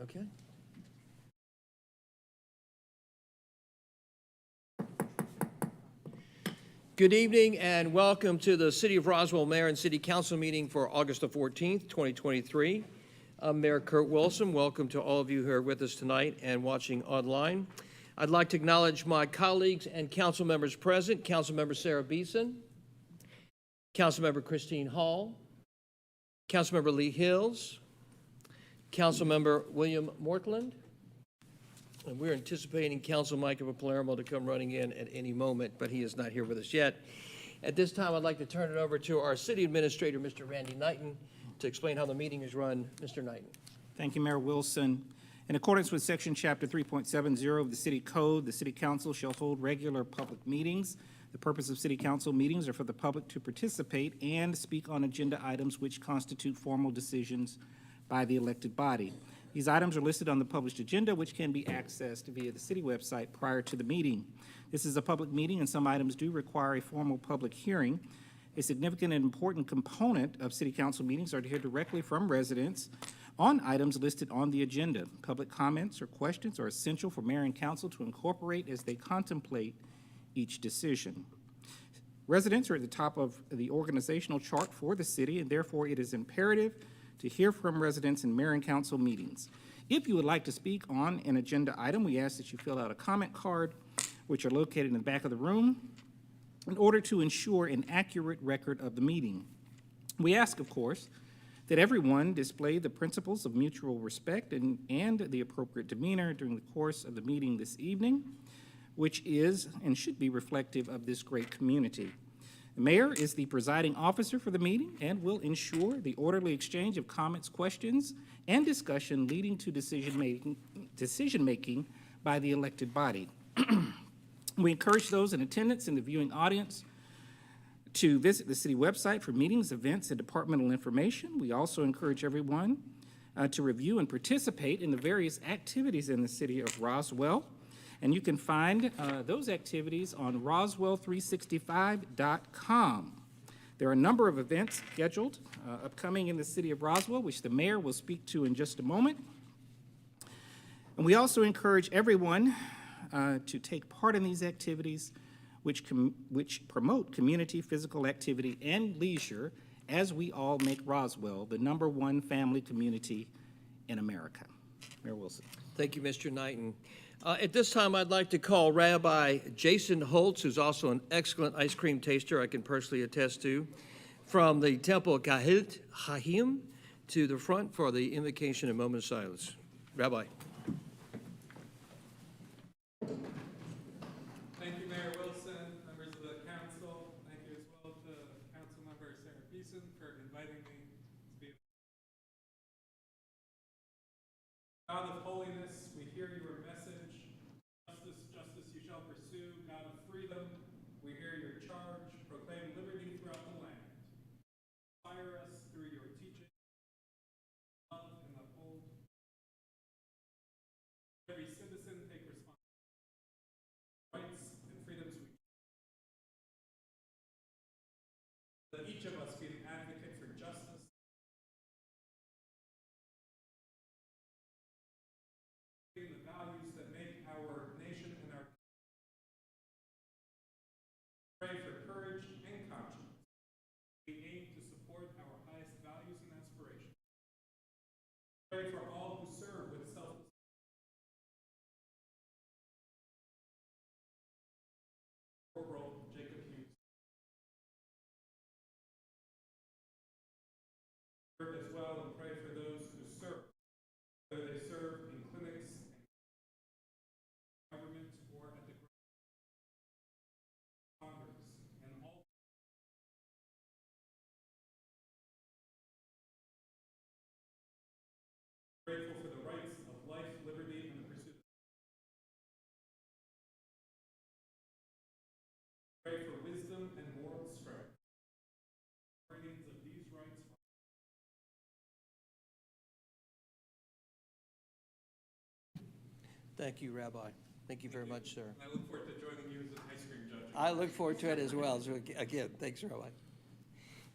Okay. Good evening and welcome to the City of Roswell Mayor and City Council meeting for August the 14th, 2023. I'm Mayor Kurt Wilson. Welcome to all of you who are with us tonight and watching online. I'd like to acknowledge my colleagues and council members present. Councilmember Sarah Beeson, Councilmember Christine Hall, Councilmember Lee Hills, Councilmember William Mortland, and we're anticipating Council Michael Palermo to come running in at any moment, but he is not here with us yet. At this time, I'd like to turn it over to our City Administrator, Mr. Randy Knighton, to explain how the meeting is run. Mr. Knighton. Thank you, Mayor Wilson. In accordance with Section Chapter 3.70 of the City Code, the City Council shall hold regular public meetings. The purpose of City Council meetings are for the public to participate and speak on agenda items which constitute formal decisions by the elected body. These items are listed on the published agenda, which can be accessed via the city website prior to the meeting. This is a public meeting, and some items do require a formal public hearing. A significant and important component of city council meetings are to hear directly from residents on items listed on the agenda. Public comments or questions are essential for mayor and council to incorporate as they contemplate each decision. Residents are at the top of the organizational chart for the city, and therefore it is imperative to hear from residents in mayor and council meetings. If you would like to speak on an agenda item, we ask that you fill out a comment card, which are located in the back of the room, in order to ensure an accurate record of the meeting. We ask, of course, that everyone display the principles of mutual respect and the appropriate demeanor during the course of the meeting this evening, which is and should be reflective of this great community. The mayor is the presiding officer for the meeting and will ensure the orderly exchange of comments, questions, and discussion leading to decision-making by the elected body. We encourage those in attendance and the viewing audience to visit the city website for meetings, events, and departmental information. We also encourage everyone to review and participate in the various activities in the city of Roswell. And you can find those activities on roswell365.com. There are a number of events scheduled upcoming in the city of Roswell, which the mayor will speak to in just a moment. And we also encourage everyone to take part in these activities which promote community, physical activity, and leisure as we all make Roswell the #1 family community in America. Mayor Wilson. Thank you, Mr. Knighton. At this time, I'd like to call Rabbi Jason Holtz, who's also an excellent ice cream taster I can personally attest to, from the Temple Kahilt Hahim to the front for the invocation and moment of silence. Rabbi. Thank you, Mayor Wilson, members of the council. Thank you as well to Council Member Sarah Beeson for inviting me to be. God of holiness, we hear your message. Justice you shall pursue. God of freedom, we hear your charge. Proclaim liberty throughout the land. Inspire us through your teaching. Love and uphold. Every citizen take responsibility. Rights and freedoms we. Let each of us be an advocate for justice. The values that make our nation and our pray for courage and conscience. We aim to support our highest values and aspirations. Pray for all who serve with selfless. Corporal Jacob Hughes. Serve as well and pray for those who serve, whether they serve in clinics, government, or at the Congress, and all grateful for the rights of life, liberty, and the pursuit. Pray for wisdom and moral strength. Guardians of these rights. Thank you, Rabbi. Thank you very much, sir. I look forward to joining you as an ice cream judge. I look forward to it as well. So again, thanks, Rabbi.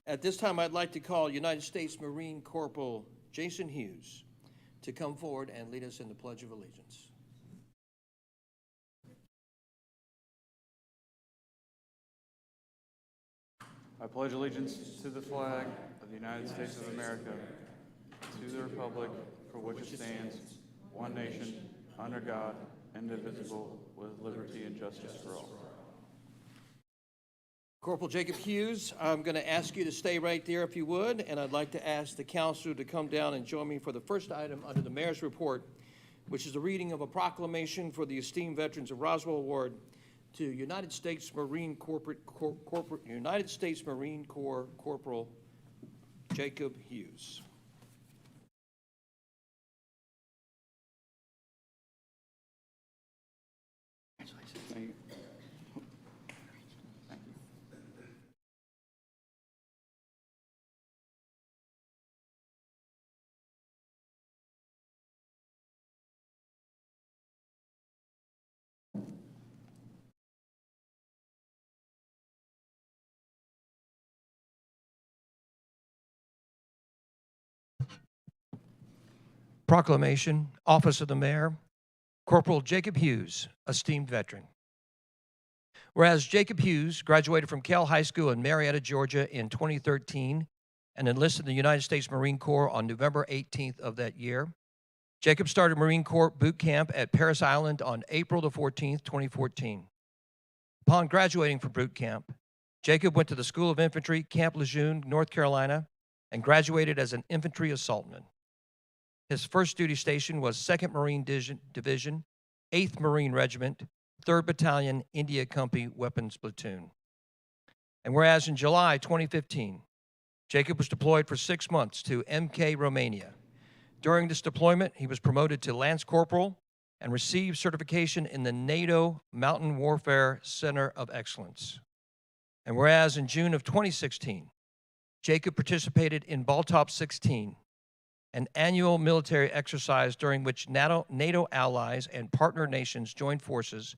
At this time, I'd like to call United States Marine Corporal Jason Hughes to come forward and lead us in the Pledge of Allegiance. I pledge allegiance to the flag of the United States of America, to the republic for which it stands, one nation, under God, indivisible, with liberty and justice for all. Corporal Jacob Hughes, I'm going to ask you to stay right there if you would, and I'd like to ask the council to come down and join me for the first item under the mayor's report, which is the reading of a proclamation for the Esteemed Veterans of Roswell Award to United States Marine Corps Corporal Jacob Hughes. Thank you. Proclamation, Office of the Mayor, Corporal Jacob Hughes, esteemed veteran. Whereas Jacob Hughes graduated from Kell High School in Marietta, Georgia in 2013 and enlisted in the United States Marine Corps on November 18th of that year. Jacob started Marine Corps boot camp at Parris Island on April the 14th, 2014. Upon graduating from boot camp, Jacob went to the School of Infantry, Camp Lejeune, North Carolina, and graduated as an infantry assaultman. His first duty station was 2nd Marine Division, 8th Marine Regiment, 3rd Battalion, India Company Weapons Platoon. And whereas in July 2015, Jacob was deployed for 6 months to MK, Romania. During this deployment, he was promoted to Lance Corporal and received certification in the NATO Mountain Warfare Center of Excellence. And whereas in June of 2016, Jacob participated in Baltop 16, an annual military exercise during which NATO allies and partner nations joined forces,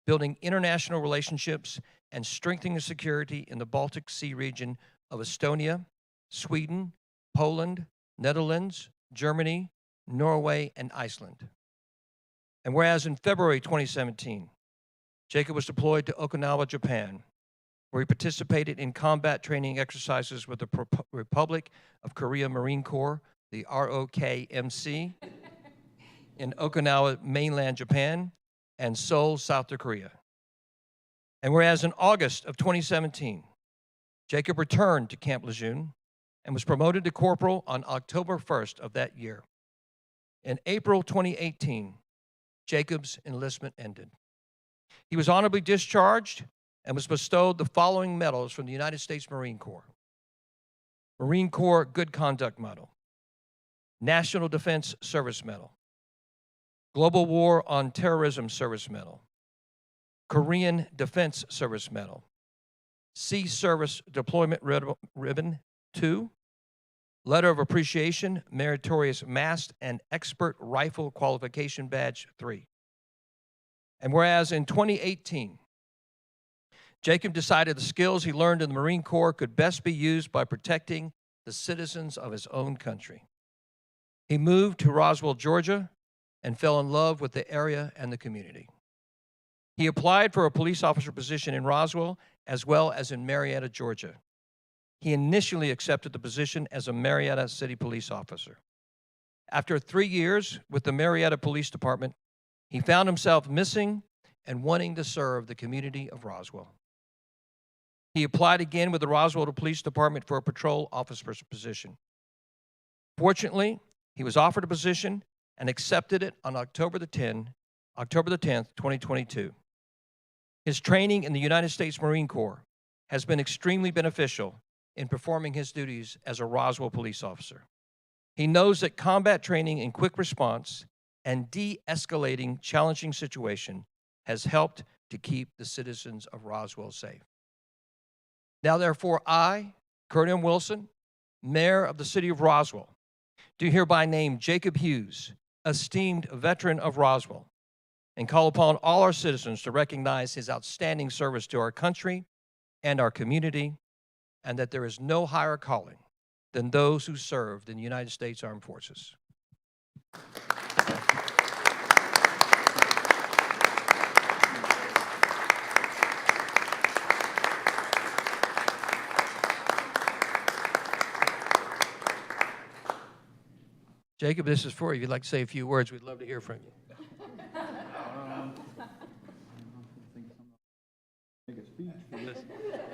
building international relationships and strengthening security in the Baltic Sea region of Estonia, Sweden, Poland, Netherlands, Germany, Norway, and Iceland. And whereas in February 2017, Jacob was deployed to Okinawa, Japan, where he participated in combat training exercises with the Republic of Korea Marine Corps, the ROKMC, in Okinawa, mainland Japan, and Seoul, South Korea. And whereas in August of 2017, Jacob returned to Camp Lejeune and was promoted to corporal on October 1st of that year. In April 2018, Jacob's enlistment ended. He was honorably discharged and was bestowed the following medals from the United States Marine Corps: Marine Corps Good Conduct Medal, National Defense Service Medal, Global War on Terrorism Service Medal, Korean Defense Service Medal, Sea Service Deployment Ribbon 2, Letter of Appreciation, Meritorious Mast and Expert Rifle Qualification Badge 3. And whereas in 2018, Jacob decided the skills he learned in the Marine Corps could best be used by protecting the citizens of his own country. He moved to Roswell, Georgia, and fell in love with the area and the community. He applied for a police officer position in Roswell as well as in Marietta, Georgia. He initially accepted the position as a Marietta City police officer. After 3 years with the Marietta Police Department, he found himself missing and wanting to serve the community of Roswell. He applied again with the Roswell Police Department for a patrol officer's position. Fortunately, he was offered a position and accepted it on October the 10th, 2022. His training in the United States Marine Corps has been extremely beneficial in performing his duties as a Roswell police officer. He knows that combat training in quick response and de-escalating challenging situation has helped to keep the citizens of Roswell safe. Now, therefore, I, Kurt M. Wilson, Mayor of the City of Roswell, do hereby name Jacob Hughes, esteemed veteran of Roswell, and call upon all our citizens to recognize his outstanding service to our country and our community, and that there is no higher calling than those who served in the United States Armed Forces. Jacob, this is for you. If you'd like to say a few words, we'd love to hear from you.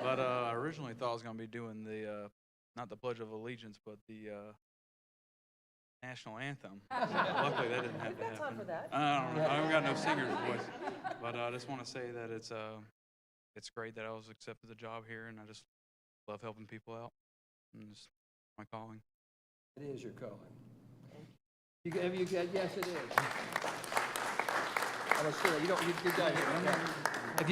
But I originally thought I was going to be doing the, not the Pledge of Allegiance, but the national anthem. Luckily, that didn't have to happen. Time for that. I haven't got no singer's voice. But I just want to say that it's great that I was accepted the job here, and I just love helping people out. And it's my calling. It is your calling. Have you got, yes, it is. I'm sure you don't. You're done here. If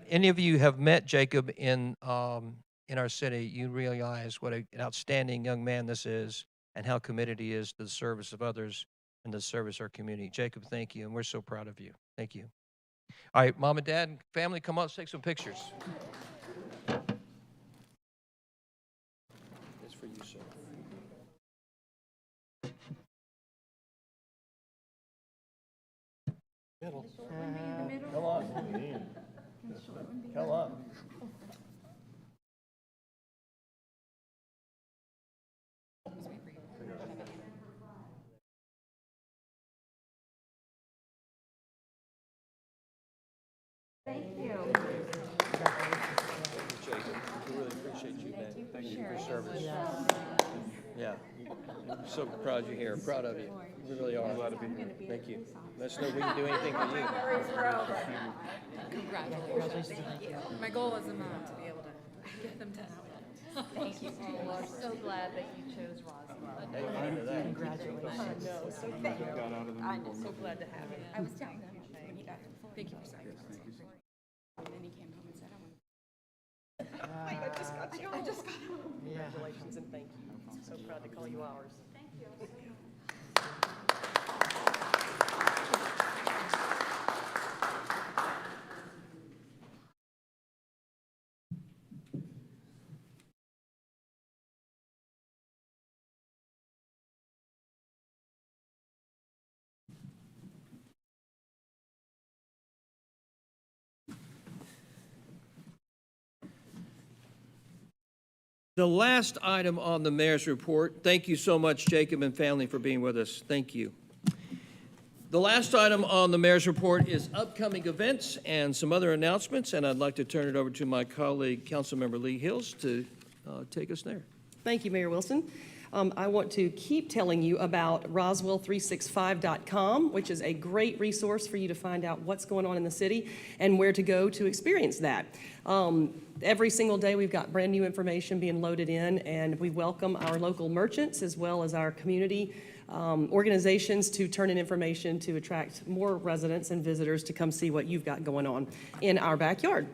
any of you have met Jacob in our city, you realize what an outstanding young man this is, and how committed he is to the service of others and to service our community. Jacob, thank you, and we're so proud of you. Thank you. All right, Mom and Dad and family, come on, let's take some pictures. It's for you, sir. Middle. Come on. Come on. Thank you. Jacob, we really appreciate you, man. Thank you for your service. Yeah. I'm so proud you're here. Proud of you. We really are. Glad to be here. Thank you. Let us know if we can do anything for you. Congratulations. Thank you. My goal as a mom to be able to get them to know. Thank you. We're so glad that you chose Roswell. Congratulations. I know. So thank you. I'm so glad to have it. I was telling them when he got home. Thank you for saying that. And then he came home and said, I just got home. Congratulations and thank you. So proud to call you ours. Thank you. The last item on the mayor's report, thank you so much, Jacob and family, for being with us. Thank you. The last item on the mayor's report is upcoming events and some other announcements, and I'd like to turn it over to my colleague, Councilmember Lee Hills, to take us there. Thank you, Mayor Wilson. I want to keep telling you about Roswell365.com, which is a great resource for you to find out what's going on in the city and where to go to experience that. Every single day we've got brand new information being loaded in, and we welcome our local merchants as well as our community organizations to turn in information to attract more residents and visitors to come see what you've got going on in our backyard.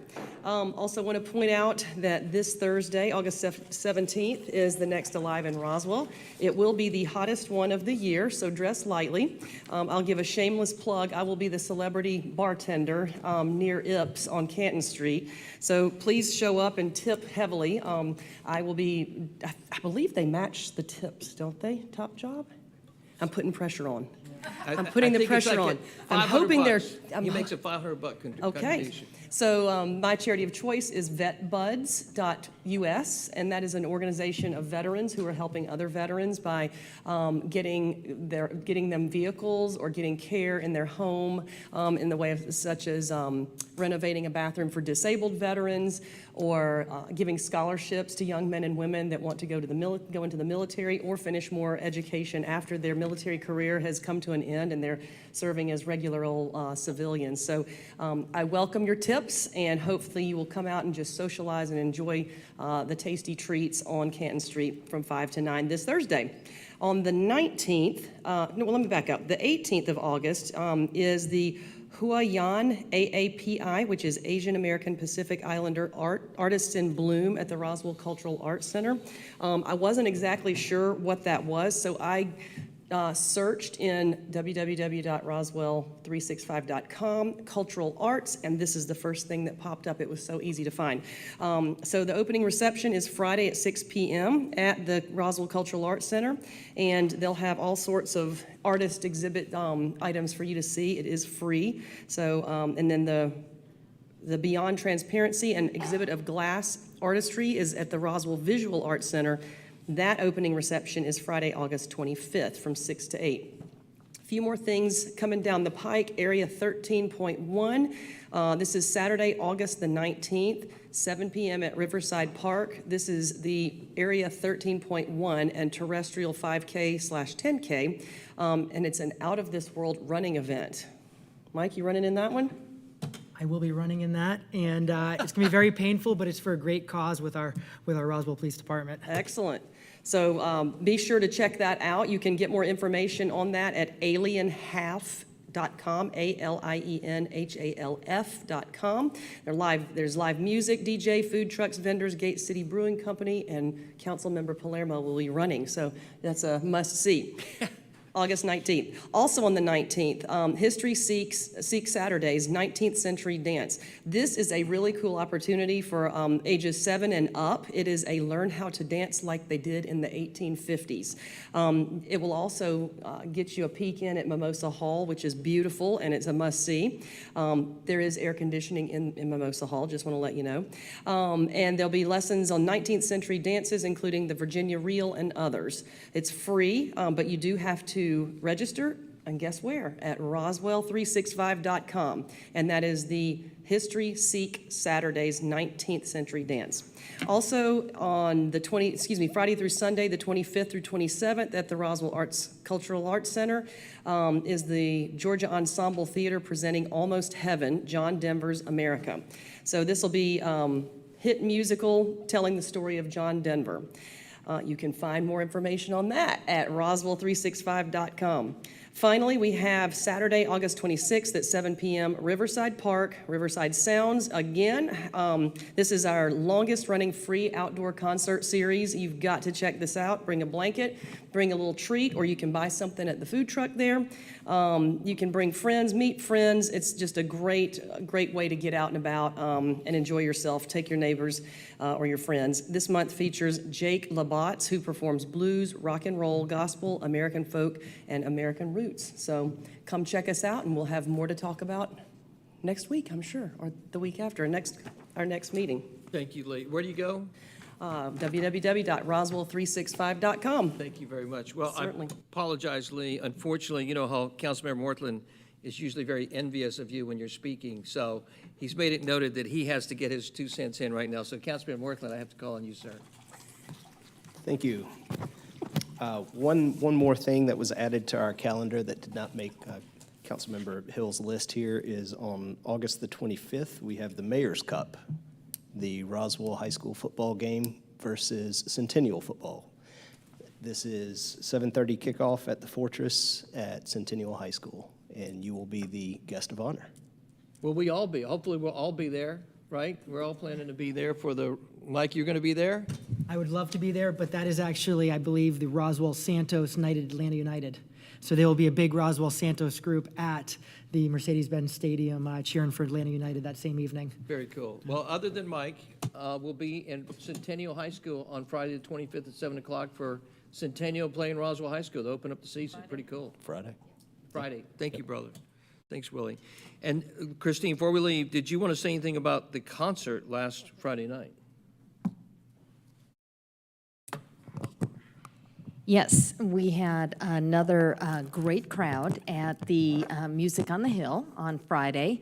Also want to point out that this Thursday, August 17th, is the next Alive in Roswell. It will be the hottest one of the year, so dress lightly. I'll give a shameless plug. I will be the celebrity bartender near Ips on Canton Street. So please show up and tip heavily. I believe they match the tips, don't they? Top Job? I'm putting pressure on. I'm putting the pressure on. I'm hoping they're. He makes a $500 contribution. Okay. So my charity of choice is vetbuds.us, and that is an organization of veterans who are helping other veterans by getting them vehicles or getting care in their home in the way of such as renovating a bathroom for disabled veterans, or giving scholarships to young men and women that want to go into the military or finish more education after their military career has come to an end and they're serving as regular old civilians. So I welcome your tips, and hopefully you will come out and just socialize and enjoy the tasty treats on Canton Street from 5 to 9 this Thursday. On the 19th, let me back up. The 18th of August is the Huayan AAPI, which is Asian American Pacific Islander Artists in Bloom at the Roswell Cultural Arts Center. I wasn't exactly sure what that was, so I searched in www.roswell365.com, cultural arts, and this is the first thing that popped up. It was so easy to find. So the opening reception is Friday at 6 p.m. at the Roswell Cultural Arts Center, and they'll have all sorts of artist exhibit items for you to see. It is free. So, and then the Beyond Transparency and exhibit of glass artistry is at the Roswell Visual Arts Center. That opening reception is Friday, August 25th from 6 to 8. A few more things coming down the pike. Area 13.1. This is Saturday, August the 19th, 7 p.m. at Riverside Park. This is the Area 13.1 and terrestrial 5K/10K, and it's an out-of-this-world running event. Mike, you running in that one? I will be running in that, and it's going to be very painful, but it's for a great cause with our Roswell Police Department. Excellent. So be sure to check that out. You can get more information on that at alienhalf.com, ALIENHALF.com. There's live music, DJ, food trucks, vendors, Gate City Brewing Company, and Councilmember Palermo will be running. So that's a must-see. August 19th. Also on the 19th, History Seeks Saturdays, 19th Century Dance. This is a really cool opportunity for ages 7 and up. It is a learn how to dance like they did in the 1850s. It will also get you a peek in at Mimosa Hall, which is beautiful, and it's a must-see. There is air conditioning in Mimosa Hall, just want to let you know. And there'll be lessons on 19th century dances, including the Virginia Reel and others. It's free, but you do have to register, and guess where? At roswell365.com, and that is the History Seek Saturdays 19th Century Dance. Also on the Friday through Sunday, the 25th through 27th at the Roswell Cultural Arts Center is the Georgia Ensemble Theater presenting Almost Heaven, John Denver's America. So this will be hit musical telling the story of John Denver. You can find more information on that at roswell365.com. Finally, we have Saturday, August 26th at 7 p.m., Riverside Park, Riverside Sounds. Again, this is our longest running free outdoor concert series. You've got to check this out. Bring a blanket, bring a little treat, or you can buy something at the food truck there. You can bring friends, meet friends. It's just a great way to get out and about and enjoy yourself. Take your neighbors or your friends. This month features Jake Labatz, who performs blues, rock and roll, gospel, American folk, and American roots. So come check us out, and we'll have more to talk about next week, I'm sure, or the week after, our next meeting. Thank you, Lee. Where do you go? www.roswell365.com. Thank you very much. Well, Certainly. I apologize, Lee. Unfortunately, you know how Councilmember Mortland is usually very envious of you when you're speaking, so he's made it noted that he has to get his 2 cents in right now. So Councilmember Mortland, I have to call on you, sir. Thank you. One more thing that was added to our calendar that did not make Councilmember Hill's list here is on August the 25th, we have the Mayor's Cup, the Roswell High School football game versus Centennial football. This is 7:30 kickoff at the Fortress at Centennial High School, and you will be the guest of honor. Will we all be? Hopefully, we'll all be there, right? We're all planning to be there for the, Mike, you're going to be there? I would love to be there, but that is actually, I believe, the Roswell Santos United Atlanta United. So there will be a big Roswell Santos group at the Mercedes-Benz Stadium cheering for Atlanta United that same evening. Very cool. Well, other than Mike, we'll be in Centennial High School on Friday the 25th at 7 o'clock for Centennial playing Roswell High School to open up the season. Pretty cool. Friday. Thank you, brother. Thanks, Willie. And Christine, before we leave, did you want to say anything about the concert last Friday night? Yes, we had another great crowd at the Music on the Hill on Friday.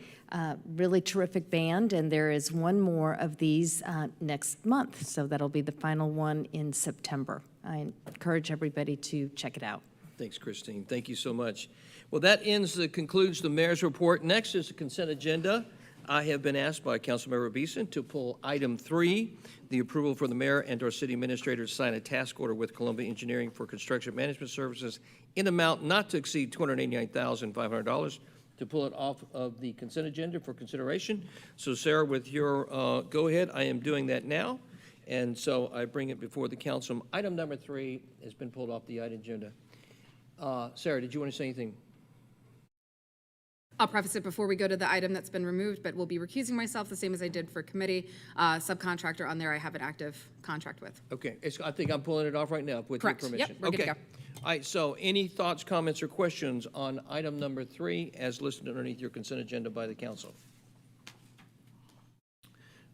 Really terrific band, and there is one more of these next month, so that'll be the final one in September. I encourage everybody to check it out. Thanks, Christine. Thank you so much. Well, that concludes the mayor's report. Next is the consent agenda. I have been asked by Councilmember Beeson to pull item 3, the approval for the mayor and our city administrator to sign a task order with Columbia Engineering for construction management services in amount not to exceed $289,500, to pull it off of the consent agenda for consideration. So, Sarah, with your go-ahead, I am doing that now. And so I bring it before the council. Item number 3 has been pulled off the item agenda. Sarah, did you want to say anything? I'll preface it before we go to the item that's been removed, but will be recusing myself, the same as I did for committee. Subcontractor on there, I have an active contract with. Okay, I think I'm pulling it off right now with your Correct. Yep, permission. we're good to Okay. go. All right, so any thoughts, comments, or questions on item number 3 as listed underneath your consent agenda by the council?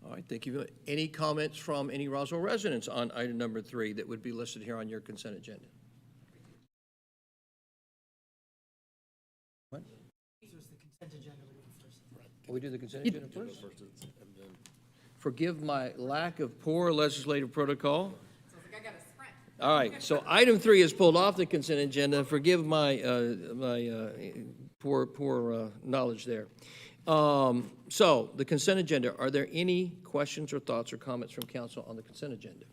All right, thank you. Any comments from any Roswell residents on item number 3 that would be listed here on your consent agenda? What? We do the consent agenda first? Forgive my lack of poor legislative protocol. All right, so item 3 is pulled off the consent agenda. Forgive my poor knowledge there. So the consent agenda, are there any questions or thoughts or comments from council on the consent agenda?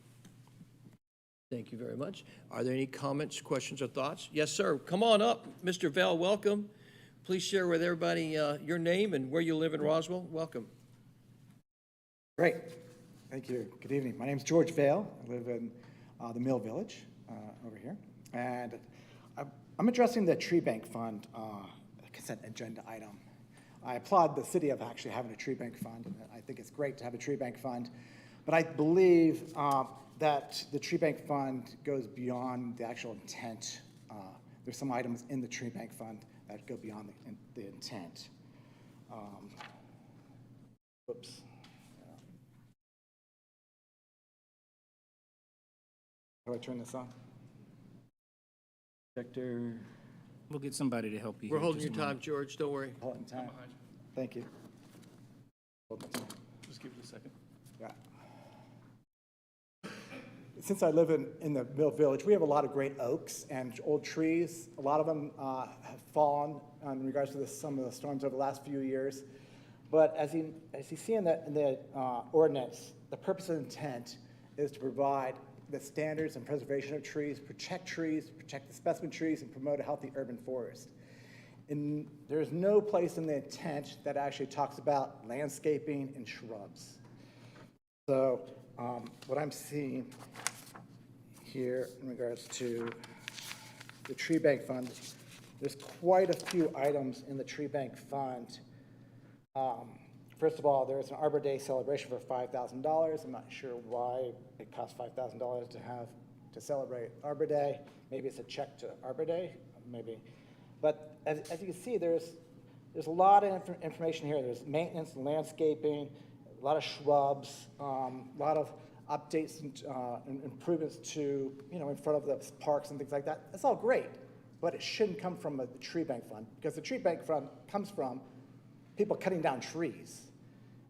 Thank you very much. Are there any comments, questions, or thoughts? Yes, sir. Come on up. Mr. Vell, welcome. Please share with everybody your name and where you live in Roswell. Welcome. Great. Thank you. Good evening. My name is George Vale. I live in the Mill Village over here. And I'm addressing the Tree Bank Fund consent agenda item. I applaud the city of actually having a tree bank fund, and I think it's great to have a tree bank fund. But I believe that the tree bank fund goes beyond the actual intent. There's some items in the tree bank fund that go beyond the intent. Oops. How do I turn this on? Projector. We'll get somebody to help you. We're here. holding Just your a time, moment. George. Don't worry. Hold it in time. Thank you. Hold the time. Just give it a second. Yeah. Since I live in the Mill Village, we have a lot of great oaks and old trees. A lot of them have fallen in regards to some of the storms over the last few years. But as you see in the ordinance, the purpose and intent is to provide the standards and preservation of trees, protect the specimen trees, and promote a healthy urban forest. And there's no place in the intent that actually talks about landscaping and shrubs. So what I'm seeing here in regards to the tree bank fund, there's quite a few items in the tree bank fund. First of all, there's an Arbor Day celebration for $5,000. I'm not sure why it costs $5,000 to celebrate Arbor Day. Maybe it's a check to Arbor Day, maybe. But as you can see, there's a lot of information here. There's maintenance and landscaping, a lot of shrubs, a lot of updates and improvements to, in front of the parks and things like that. That's all great, but it shouldn't come from the tree bank fund, because the tree bank fund comes from people cutting down trees.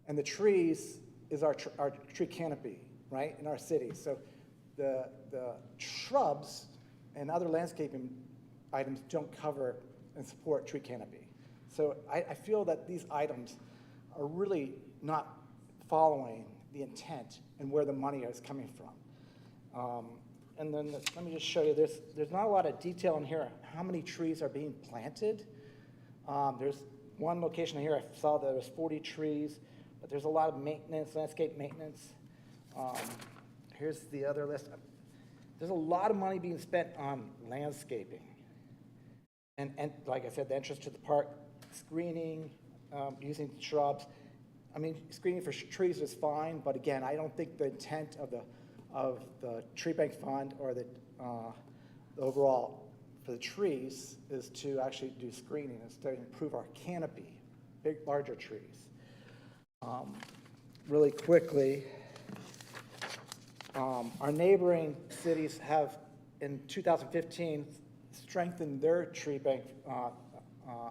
And the trees is our tree canopy, right, in our city. So the shrubs and other landscaping items don't cover and support tree canopy. So I feel that these items are really not following the intent and where the money is coming from. And then let me just show you, there's not a lot of detail in here how many trees are being planted. There's one location here, I saw there was 40 trees, but there's a lot of maintenance, landscape maintenance. Here's the other list. There's a lot of money being spent on landscaping. And like I said, the entrance to the park, screening, using shrubs. I mean, screening for trees is fine, but again, I don't think the intent of the tree bank fund or the overall for the trees is to actually do screening, is to improve our canopy, larger trees. Really quickly, our neighboring cities have, in 2015, strengthened their tree bank,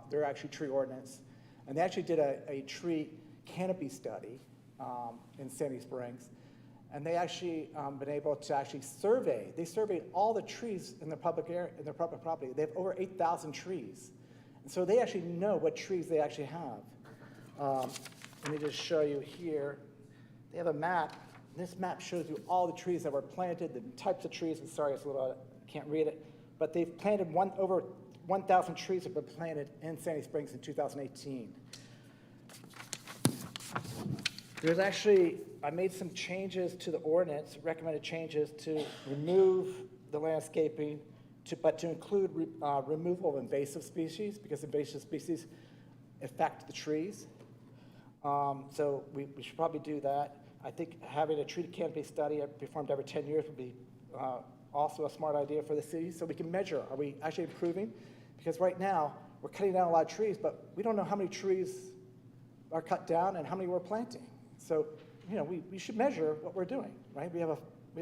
their actually tree ordinance, and they actually did a tree canopy study in Sandy Springs, and they actually been able to actually survey. They surveyed all the trees in their public area, in their public property. They have over 8,000 trees, and so they actually know what trees they actually have. Let me just show you here. They have a map. This map shows you all the trees that were planted, the types of trees. I'm sorry, it's a little, I can't read it, but they've planted over 1,000 trees have been planted in Sandy Springs in 2018. There's actually, I made some changes to the ordinance, recommended changes to remove the landscaping, but to include removal of invasive species, because invasive species affect the trees. So we should probably do that. I think having a tree canopy study performed every 10 years would be also a smart idea for the city, so we can measure, are we actually improving? Because right now, we're cutting down a lot of trees, but we don't know how many trees are cut down and how many we're planting. So, you know, we should measure what we're doing, right? We have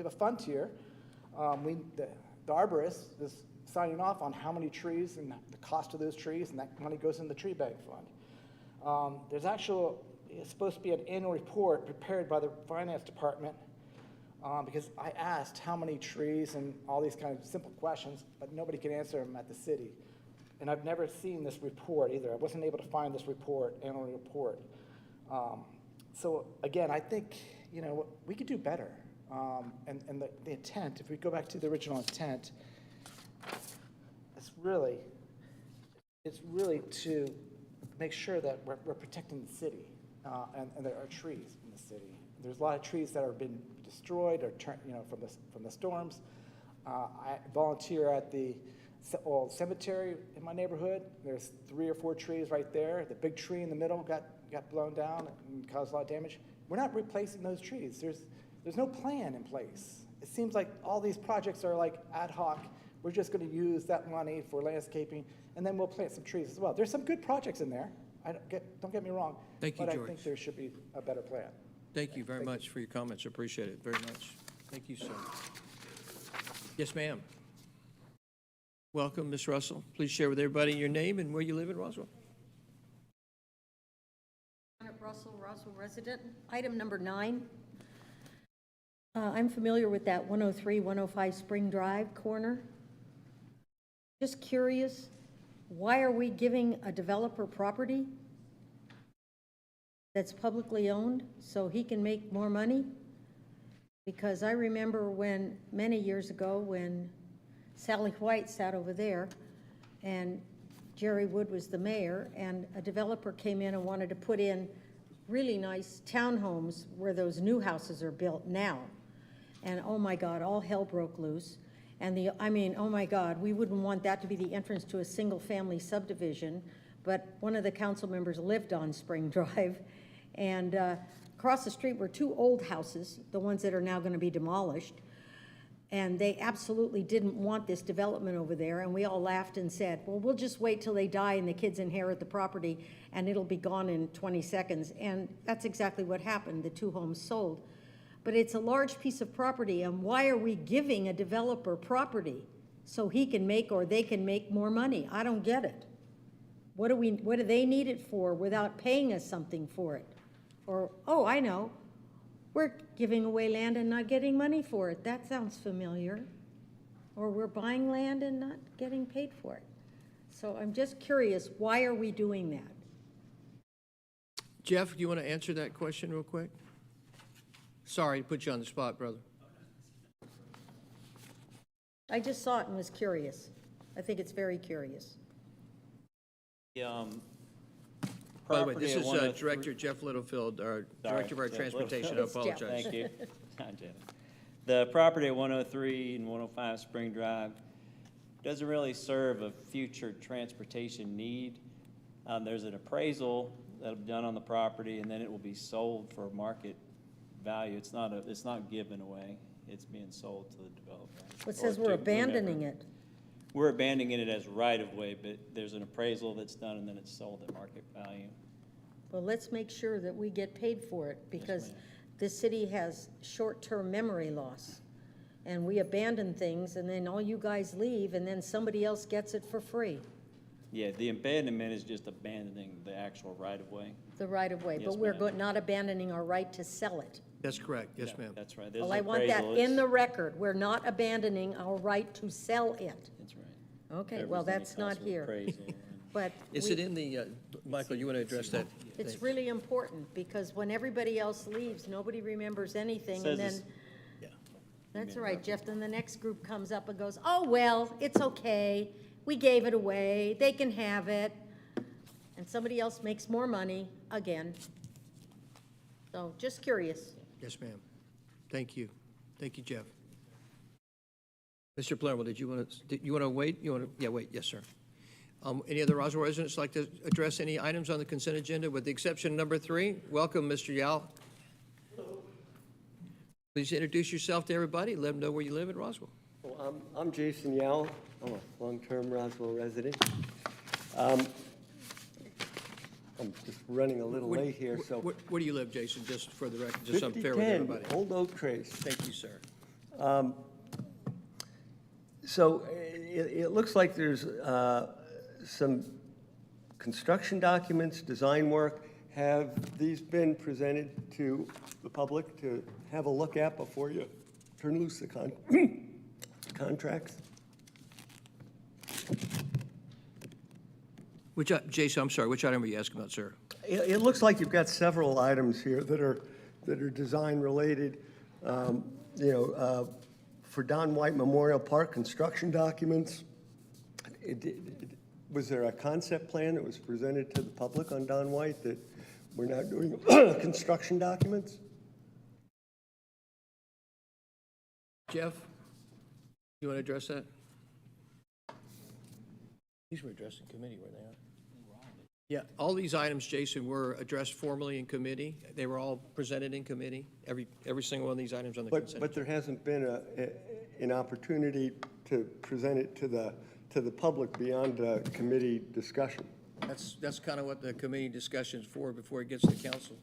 a fund here. The arborist is signing off on how many trees and the cost of those trees, and that money goes in the tree bank fund. It's supposed to be an annual report prepared by the finance department, because I asked how many trees and all these kind of simple questions, but nobody can answer them at the city. And I've never seen this report either. I wasn't able to find this report, annual report. So again, I think, you know, we could do better. And the intent, if we go back to the original intent, it's really to make sure that we're protecting the city and there are trees in the city. There's a lot of trees that have been destroyed or from the storms. I volunteer at the old cemetery in my neighborhood. There's 3 or 4 trees right there. The big tree in the middle got blown down and caused a lot of damage. We're not replacing those trees. There's no plan in place. It seems like all these projects are like ad hoc. We're just going to use that money for landscaping, and then we'll plant some trees as well. There's some good projects in there. Don't get me wrong. Thank you, but George. I think there should be a better plan. Thank you very much for your comments. Appreciate it very much. Thank you, sir. Yes, ma'am. Welcome, Ms. Russell. Please share with everybody your name and where you live in Roswell. Janet Russell, Roswell resident. Item number 9. I'm familiar with that 103, 105 Spring Drive corner. Just curious, why are we giving a developer property that's publicly owned so he can make more money? Because I remember when, many years ago, when Sally White sat over there and Jerry Wood was the mayor, and a developer came in and wanted to put in really nice townhomes where those new houses are built now. And oh my God, all hell broke loose. And oh my God, we wouldn't want that to be the entrance to a single family subdivision, but one of the council members lived on Spring Drive. And across the street were 2 old houses, the ones that are now going to be demolished. And they absolutely didn't want this development over there. And we all laughed and said, well, we'll just wait till they die and the kids inherit the property and it'll be gone in 20 seconds. And that's exactly what happened. The 2 homes sold. But it's a large piece of property, and why are we giving a developer property so he can make or they can make more money? I don't get it. What do they need it for without paying us something for it? Or, oh, I know, we're giving away land and not getting money for it. That sounds familiar. Or we're buying land and not getting paid for it. So I'm just curious, why are we doing that? Jeff, do you want to answer that question real quick? Sorry to put you on the spot, brother. I just saw it and was curious. I think it's very curious. By the way, this is Director Jeff Littlefield, our Director of our Transportation. I apologize. Thank you. Hi, Jeff. The property at 103 and 105 Spring Drive doesn't really serve a future transportation need. There's an appraisal that'll be done on the property, and then it will be sold for market value. It's not given away. It's being sold to the developer. It says we're abandoning it. We're abandoning it as right-of-way, but there's an appraisal that's done, and then it's sold at market value. Well, let's make sure that we get paid for it, because this city has short-term memory loss. And we abandon things, and then all you guys leave, and then somebody else gets it for free. Yeah, the abandonment is just abandoning the actual right-of-way. The right-of-way, Yes, but we're ma'am. not abandoning our right to sell it. That's correct. Yes, ma'am. That's right. There's Well, an I want that appraisal. in the record. We're not abandoning our right to sell it. That's right. Okay, well, that's not here. But Is it in the, Michael, you want to address that? it's really important, because when everybody else leaves, nobody remembers anything, Says and then, it's- that's all right, Jeff, then the next group comes up and goes, oh, well, it's okay, we gave it away, they can have it, and somebody else makes more money again. So, just curious. Yes, ma'am. Thank you. Thank you, Jeff. Mr. Palermo, did you want to wait? Yeah, wait, yes, sir. Any other Roswell residents like to address any items on the consent agenda, with the exception of number 3? Welcome, Mr. Yao. Please introduce yourself to everybody. Let them know where you live in Roswell. Well, I'm Jason Yao. I'm a long-term Roswell resident. I'm just running a little late here, so. Where do you live, Jason, just for the record, just so I'm fair with everybody? 5010 Old Oak Trace. Thank you, sir. So it looks like there's some construction documents, design work. Have these been presented to the public to have a look at before you turn loose the contracts? Jason, I'm sorry, which item are you asking about, sir? It looks like you've got several items here that are design related. For Don White Memorial Park construction documents. Was there a concept plan that was presented to the public on Don White that we're not doing construction documents? Jeff, you want to address that? These were addressed in committee, were they not? Yeah, all these items, Jason, were addressed formally in committee. They were all presented in committee, every single one of these items on the consent. But there hasn't been an opportunity to present it to the public beyond committee discussion. That's kind of what the committee discussion is for before it gets to council.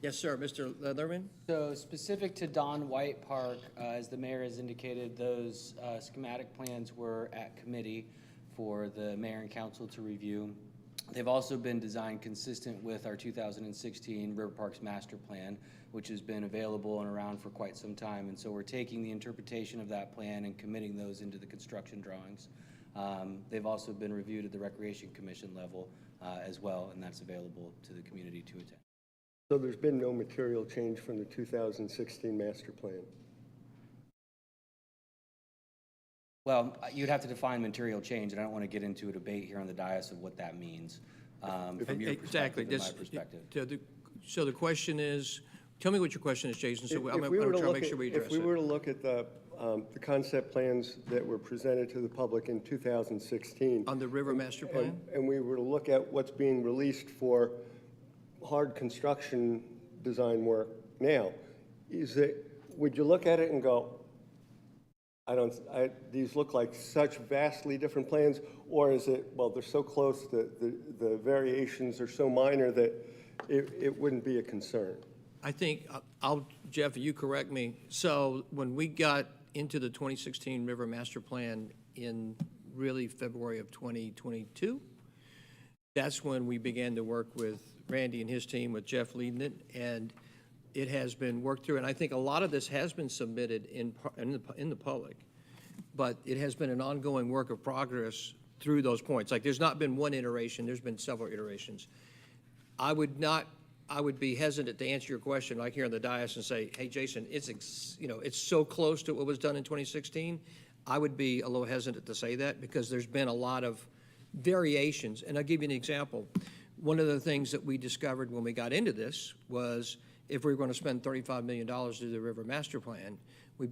Yes, sir, Mr. Leatherman? So specific to Don White Park, as the mayor has indicated, those schematic plans were at committee for the mayor and council to review. They've also been designed consistent with our 2016 River Parks Master Plan, which has been available and around for quite some time. And so we're taking the interpretation of that plan and committing those into the construction drawings. They've also been reviewed at the Recreation Commission level as well, and that's available to the community to attend. So there's been no material change from the 2016 master plan? Well, you'd have to define material change, and I don't want to get into a debate here on the dais of what that means from your perspective and my perspective. So the question is, tell me what your question is, Jason, so I'm trying to make sure we address it. If we were to look at the concept plans that were presented to the public in 2016. On the River Master Plan? And we were to look at what's being released for hard construction design work now, would you look at it and go, these look like such vastly different plans, or is it, well, they're so close that the variations are so minor that it wouldn't be a concern? I think, Jeff, you correct me. So when we got into the 2016 River Master Plan in really February of 2022, that's when we began to work with Randy and his team, with Jeff leading it, and it has been worked through. And I think a lot of this has been submitted in the public, but it has been an ongoing work of progress through those points. Like, there's not been one iteration, there's been several iterations. I would be hesitant to answer your question like here on the dais and say, hey, Jason, it's so close to what was done in 2016. I would be a little hesitant to say that because there's been a lot of variations. And I'll give you an example. One of the things that we discovered when we got into this was if we were going to spend $35 million to do the River Master Plan, we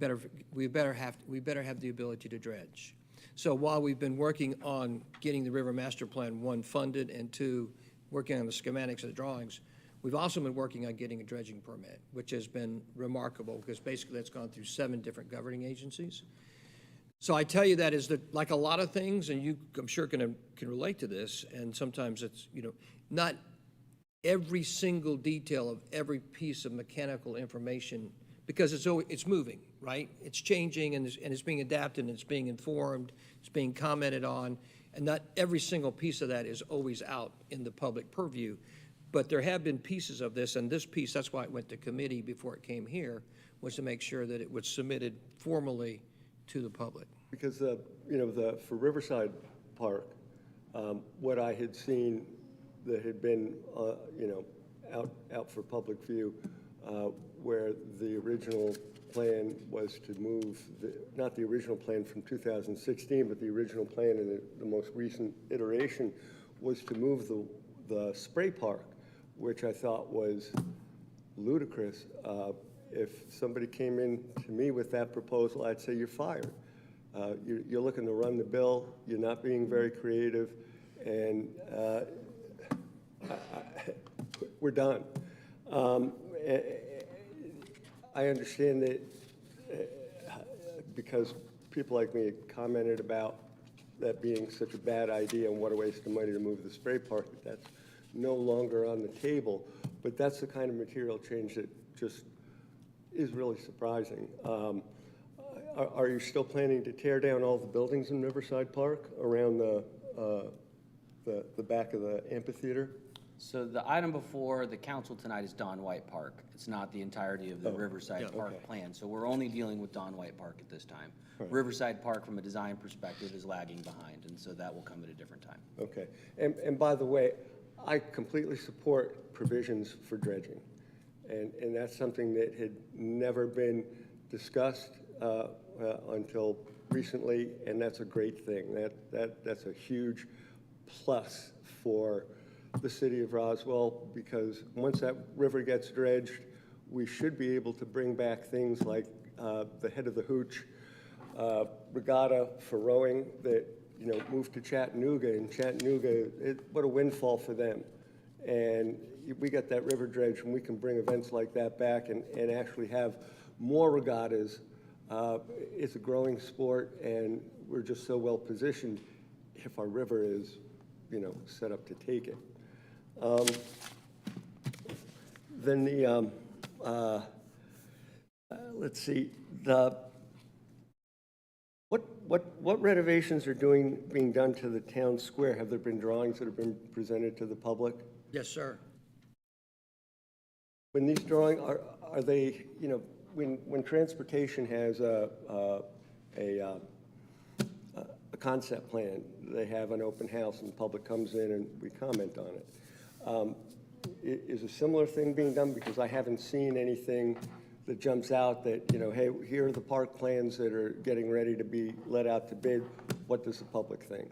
better have the ability to dredge. So while we've been working on getting the River Master Plan, 1, funded, and 2, working on the schematics and the drawings, we've also been working on getting a dredging permit, which has been remarkable because basically that's gone through 7 different governing agencies. So I tell you that is that, like a lot of things, and you, I'm sure, can relate to this, and sometimes it's, not every single detail of every piece of mechanical information, because it's moving, right? It's changing, and it's being adapted, and it's being informed, it's being commented on, and not every single piece of that is always out in the public purview. But there have been pieces of this, and this piece, that's why it went to committee before it came here, was to make sure that it was submitted formally to the public. Because, for Riverside Park, what I had seen that had been, out for public view, where the original plan was to move, not the original plan from 2016, but the original plan in the most recent iteration was to move the spray park, which I thought was ludicrous. If somebody came in to me with that proposal, I'd say you're fired. You're looking to run the bill, you're not being very creative, and we're done. I understand that because people like me commented about that being such a bad idea and what a waste of money to move the spray park, that's no longer on the table. But that's the kind of material change that just is really surprising. Are you still planning to tear down all the buildings in Riverside Park around the back of the amphitheater? So the item before the council tonight is Don White Park. It's not the entirety of the Riverside Park okay. plan. So we're only dealing with Don White Park at this time. Right. Riverside Park, from a design perspective, is lagging behind, and so that will come at a different time. Okay. And by the way, I completely support provisions for dredging. And that's something that had never been discussed until recently, and that's a great thing. That's a huge plus for the city of Roswell, because once that river gets dredged, we should be able to bring back things like the Head of the Hooch regatta for rowing that, you know, moved to Chattanooga, and Chattanooga, what a windfall for them. And we got that river dredged, and we can bring events like that back and actually have more regattas. It's a growing sport, and we're just so well positioned if our river is, you know, set up to take it. Then the, let's see, what renovations are being done to the town square? Have there been drawings that have been presented to the public? Yes, sir. When these drawings, are they, you know, when transportation has a concept plan, they have an open house and the public comes in and we comment on it. Is a similar thing being done? Because I haven't seen anything that jumps out that, you know, hey, here are the park plans that are getting ready to be let out to bid. What does the public think?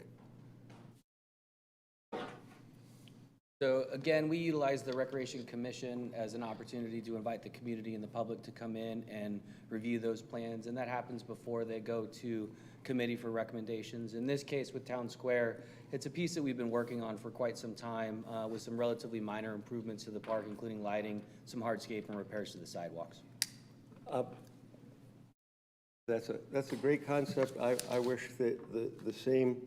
So again, we utilize the Recreation Commission as an opportunity to invite the community and the public to come in and review those plans, and that happens before they go to committee for recommendations. In this case with Town Square, it's a piece that we've been working on for quite some time with some relatively minor improvements to the park, including lighting, some hardscape, and repairs to the sidewalks. That's a great concept. I wish that the same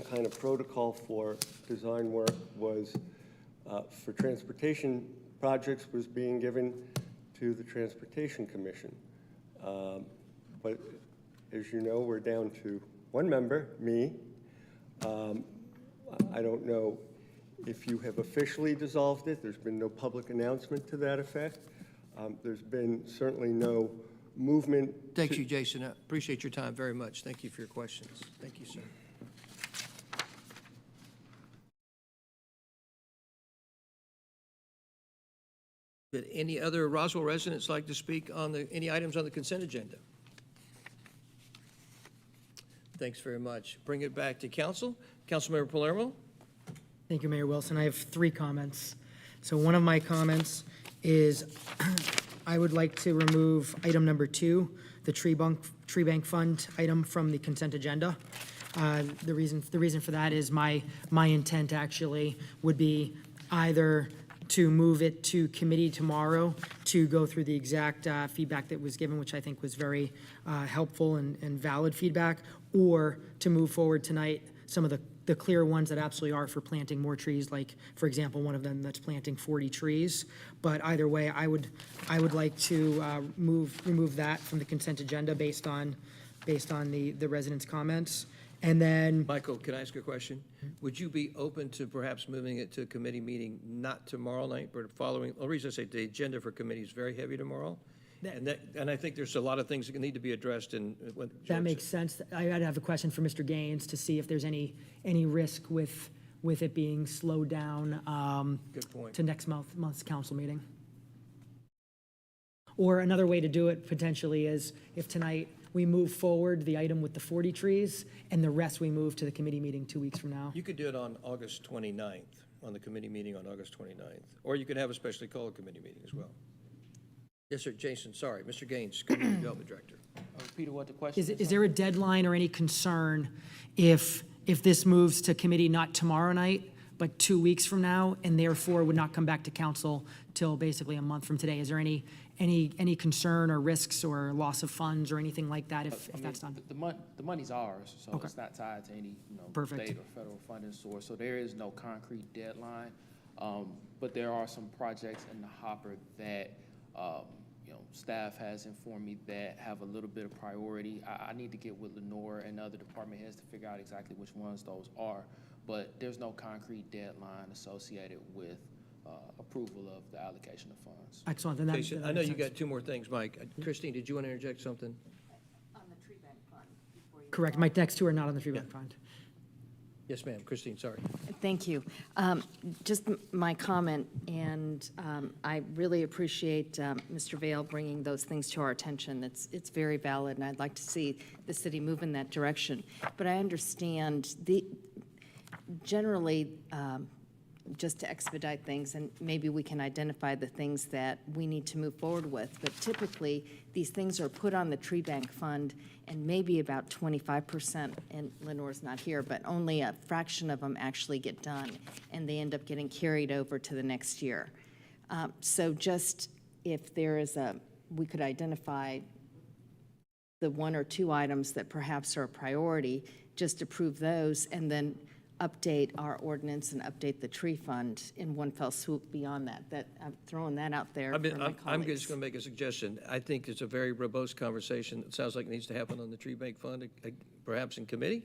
kind of protocol for design work was for transportation projects was being given to the Transportation Commission. But as you know, we're down to one member, me. I don't know if you have officially dissolved it. There's been no public announcement to that effect. There's been certainly no movement. Thank you, Jason. I appreciate your time very much. Thank you for your questions. Thank you, sir. Would any other Roswell residents like to speak on any items on the consent agenda? Thanks very much. Bring it back to council. Councilmember Palermo? Thank you, Mayor Wilson. I have 3 comments. So one of my comments is I would like to remove item number 2, the tree bank fund item from the consent agenda. The reason for that is my intent actually would be either to move it to committee tomorrow to go through the exact feedback that was given, which I think was very helpful and valid feedback, or to move forward tonight some of the clear ones that absolutely are for planting more trees, like, for example, one of them that's planting 40 trees. But either way, I would like to remove that from the consent agenda based on the residents' comments. And then, Michael, can I ask a question? Would you be open to perhaps moving it to a committee meeting, not tomorrow night, but following? The reason I say the agenda for committee is very heavy tomorrow. And I think there's a lot of things that need to be addressed in. that makes sense. I'd have a question for Mr. Gaines to see if there's any risk with it being slowed down Good point. to next month's council meeting. Or another way to do it potentially is if tonight we move forward the item with the 40 trees and the rest we move to the committee meeting 2 weeks from now. You could do it on August 29th, on the committee meeting on August 29th. Or you could have a specially called committee meeting as well. Yes, sir, Jason, sorry. Mr. Gaines, Community Development Director. repeat what the question is? Is there a deadline or any concern if this moves to committee not tomorrow night, but 2 weeks from now, and therefore would not come back to council till basically a month from today? Is there any concern or risks or loss of funds or anything like that if that's done? The money's ours, so Okay. it's not tied to any, Perfect. state or federal funding source, so there is no concrete deadline. But there are some projects in the hopper that, staff has informed me that have a little bit of priority. I need to get with Lenore and other department heads to figure out exactly which ones those are, but there's no concrete deadline associated with approval of the allocation of funds. Excellent. Then that- Jason, that I know makes you sense. got two more things, Mike. Christine, did you want to interject something? On the tree bank fund. Correct. My next two are not on the tree bank fund. Yes, ma'am. Christine, sorry. Thank you. Just my comment, and I really appreciate Mr. Vail bringing those things to our attention. It's very valid, and I'd like to see the city move in that direction. But I understand generally, just to expedite things, and maybe we can identify the things that we need to move forward with. But typically, these things are put on the tree bank fund, and maybe about 25%, and Lenore's not here, but only a fraction of them actually get done, and they end up getting carried over to the next year. So just if there is we could identify the one or two items that perhaps are a priority, just approve those, and then update our ordinance and update the tree fund in one fell swoop beyond that. I'm throwing that out there for my colleagues. I'm just going to make a suggestion. I think it's a very robust conversation. It sounds like it needs to happen on the tree bank fund, perhaps in committee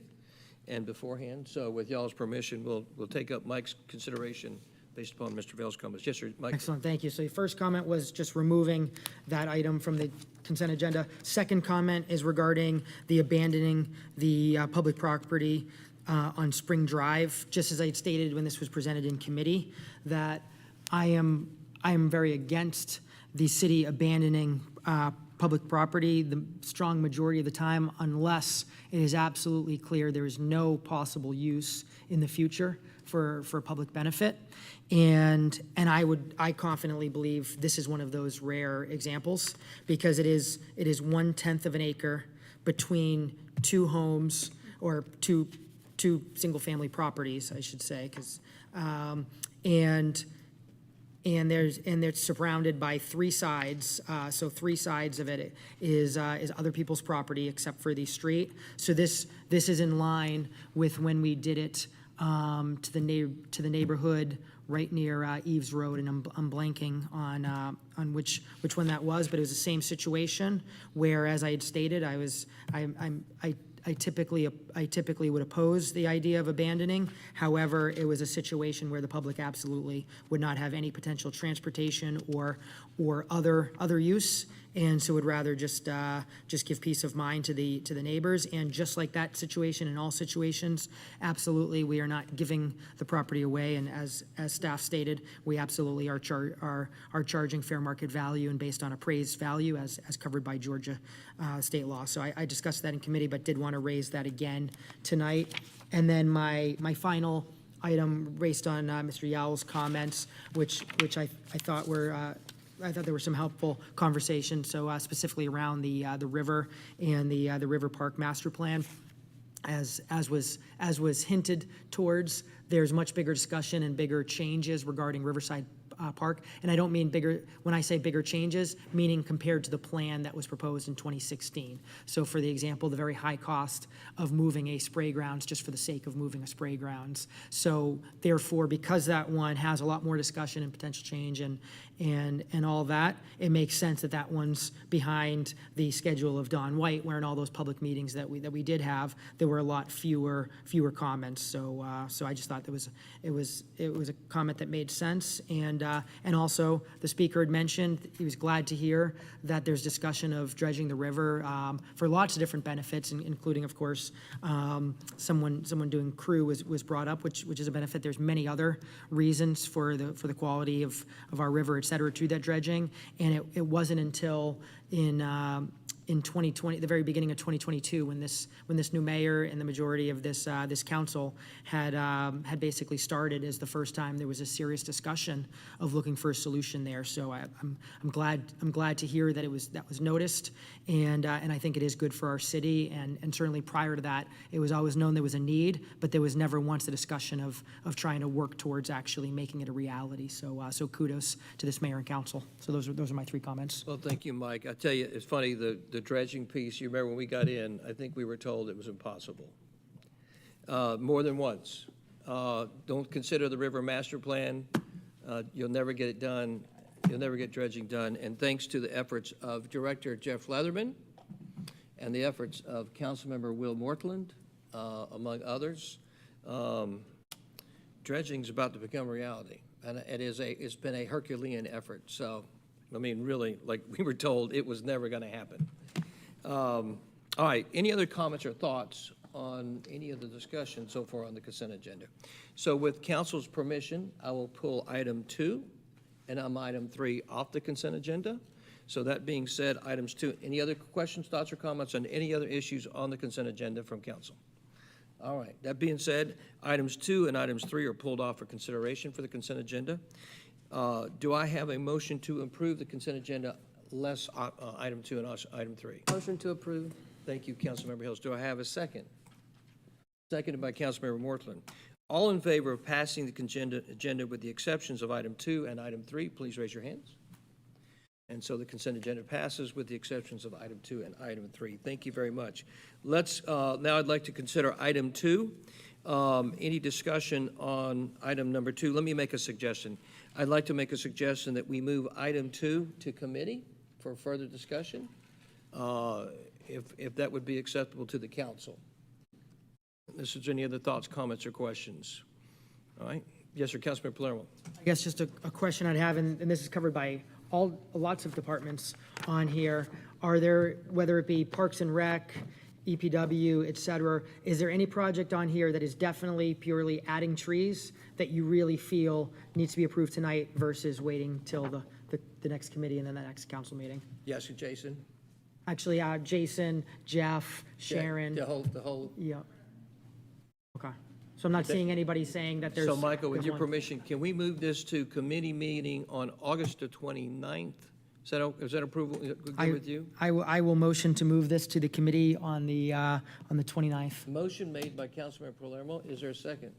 and beforehand. So with y'all's permission, we'll take up Mike's consideration based upon Mr. Vail's comments. Yes, sir, Mike. Excellent, thank you. So your first comment was just removing that item from the consent agenda. Second comment is regarding the abandoning the public property on Spring Drive. Just as I had stated when this was presented in committee, that I am very against the city abandoning public property the strong majority of the time, unless it is absolutely clear there is no possible use in the future for public benefit. And I confidently believe this is one of those rare examples, because it is 1/10 of an acre between two homes, or two single-family properties, I should say, because and they're surrounded by three sides. So 3 sides of it is other people's property except for the street. So this is in line with when we did it to the neighborhood right near Eves Road, and I'm blanking on which one that was, but it was the same situation where, as I had stated, I typically would oppose the idea of abandoning. However, it was a situation where the public absolutely would not have any potential transportation or other use, and so would rather just give peace of mind to the neighbors. And just like that situation, in all situations, absolutely, we are not giving the property away. And as staff stated, we absolutely are charging fair market value and based on appraised value as covered by Georgia state law. So I discussed that in committee, but did want to raise that again tonight. And then my final item, based on Mr. Yowell's comments, which I thought were I thought there were some helpful conversations, so specifically around the river and the River Park Master Plan. As was hinted towards, there's much bigger discussion and bigger changes regarding Riverside Park. And I don't mean bigger, when I say bigger changes, meaning compared to the plan that was proposed in 2016. So for the example, the very high cost of moving a spray grounds just for the sake of moving a spray grounds. So therefore, because that one has a lot more discussion and potential change and all that, it makes sense that one's behind the schedule of Don White, where in all those public meetings that we did have, there were a lot fewer comments. So I just thought it was a comment that made sense. And also, the speaker had mentioned he was glad to hear that there's discussion of dredging the river for lots of different benefits, including, of course, someone doing crew was brought up, which is a benefit. There's many other reasons for the quality of our river, et cetera, to that dredging. And it wasn't until in in 2020, the very beginning of 2022, when this new mayor and the majority of this council had basically started, as the first time there was a serious discussion of looking for a solution there. So I'm glad to hear that that was noticed, and I think it is good for our city. And certainly prior to that, it was always known there was a need, but there was never once a discussion of trying to work towards actually making it a reality. So kudos to this mayor and council. So those are my 3 comments. Well, thank you, Mike. I tell you, it's funny, the dredging piece, you remember when we got in, I think we were told it was impossible. More than once. Don't consider the river master plan. You'll never get it done. You'll never get dredging done. And thanks to the efforts of Director Jeff Leatherman and the efforts of Councilmember Will Mortland, among others, dredging is about to become a reality. And it's been a Herculean effort. So, I mean, really, like we were told, it was never going to happen. All right, any other comments or thoughts on any of the discussion so far on the consent agenda? So with council's permission, I will pull item 2 and item 3 off the consent agenda. So that being said, items 2, any other questions, thoughts, or comments on any other issues on the consent agenda from council? All right, that being said, items 2 and items 3 are pulled off for consideration for the consent agenda. Do I have a motion to approve the consent agenda less item 2 and item 3? Motion to approve. Thank you, Councilmember Hills. Do I have a second? Seconded by Councilmember Mortland. All in favor of passing the consent agenda with the exceptions of item 2 and item 3, please raise your hands. And so the consent agenda passes with the exceptions of item 2 and item 3. Thank you very much. Let's, now I'd like to consider item 2. Any discussion on item number 2? Let me make a suggestion. I'd like to make a suggestion that we move item 2 to committee for further discussion, if that would be acceptable to the council. Unless there's any other thoughts, comments, or questions. All right. Yes, sir, Councilmember Palermo. I guess just a question I'd have, and this is covered by lots of departments on here. Are there, whether it be Parks and Rec, EPW, et cetera, is there any project on here that is definitely purely adding trees that you really feel needs to be approved tonight versus waiting till the next committee and then the next council meeting? Yes, sir, Jason. Actually, Jason, Jeff, Sharon. The whole. Yeah. Okay. So I'm not seeing anybody saying that there's. So, Michael, with there's your one. permission, can we move this to committee meeting on August the 29th? Is that approval good with you? I will motion to move this to the committee on the 29th. Motion made by Councilmember Palermo. Is there a second?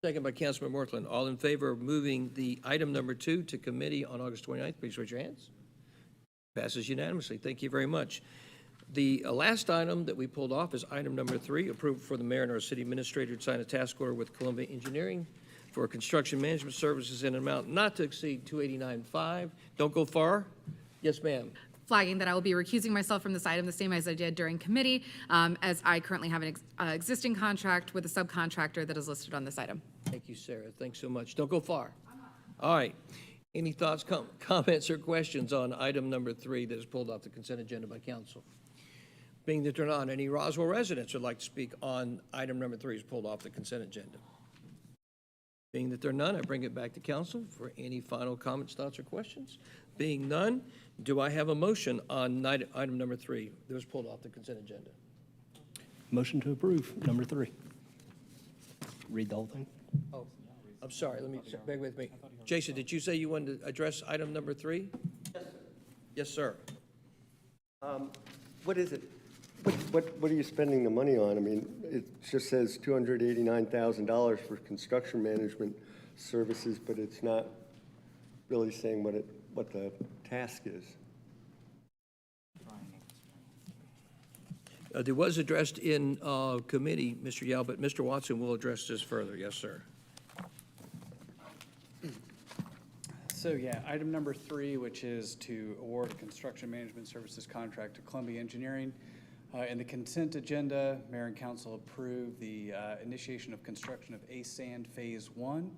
Second by Councilmember Mortland. All in favor of moving the item number 2 to committee on August 29th, please raise your hands. Passes unanimously. Thank you very much. The last item that we pulled off is item number 3, approval for the mayor and our city administrator to sign a task order with Columbia Engineering for construction management services in an amount not to exceed $289,500. Don't go far. Yes, ma'am. Flagging that I will be recusing myself from this item the same as I did during committee, as I currently have an existing contract with a subcontractor that is listed on this item. Thank you, Sarah. Thanks so much. Don't go far. All right. Any thoughts, comments, or questions on item number 3 that is pulled off the consent agenda by council? Being that there are not any Roswell residents would like to speak on item number 3 is pulled off the consent agenda. Being that there are none, I bring it back to council for any final comments, thoughts, or questions. Being none, do I have a motion on item number 3 that was pulled off the consent agenda? Motion to approve, number 3. Read the whole thing. Oh, I'm sorry. Let me, bear with me. Jason, did you say you wanted to address item number 3? Yes, sir. What is it? What are you spending the money on? I mean, it just says $289,000 for construction management services, but it's not really saying what the task is. It was addressed in committee, Mr. Yao, but Mr. Watson will address this further. Yes, sir. So yeah, item number 3, which is to award a construction management services contract to Columbia Engineering. In the consent agenda, Mayor and Council approved the initiation of construction of A-Sand Phase 1.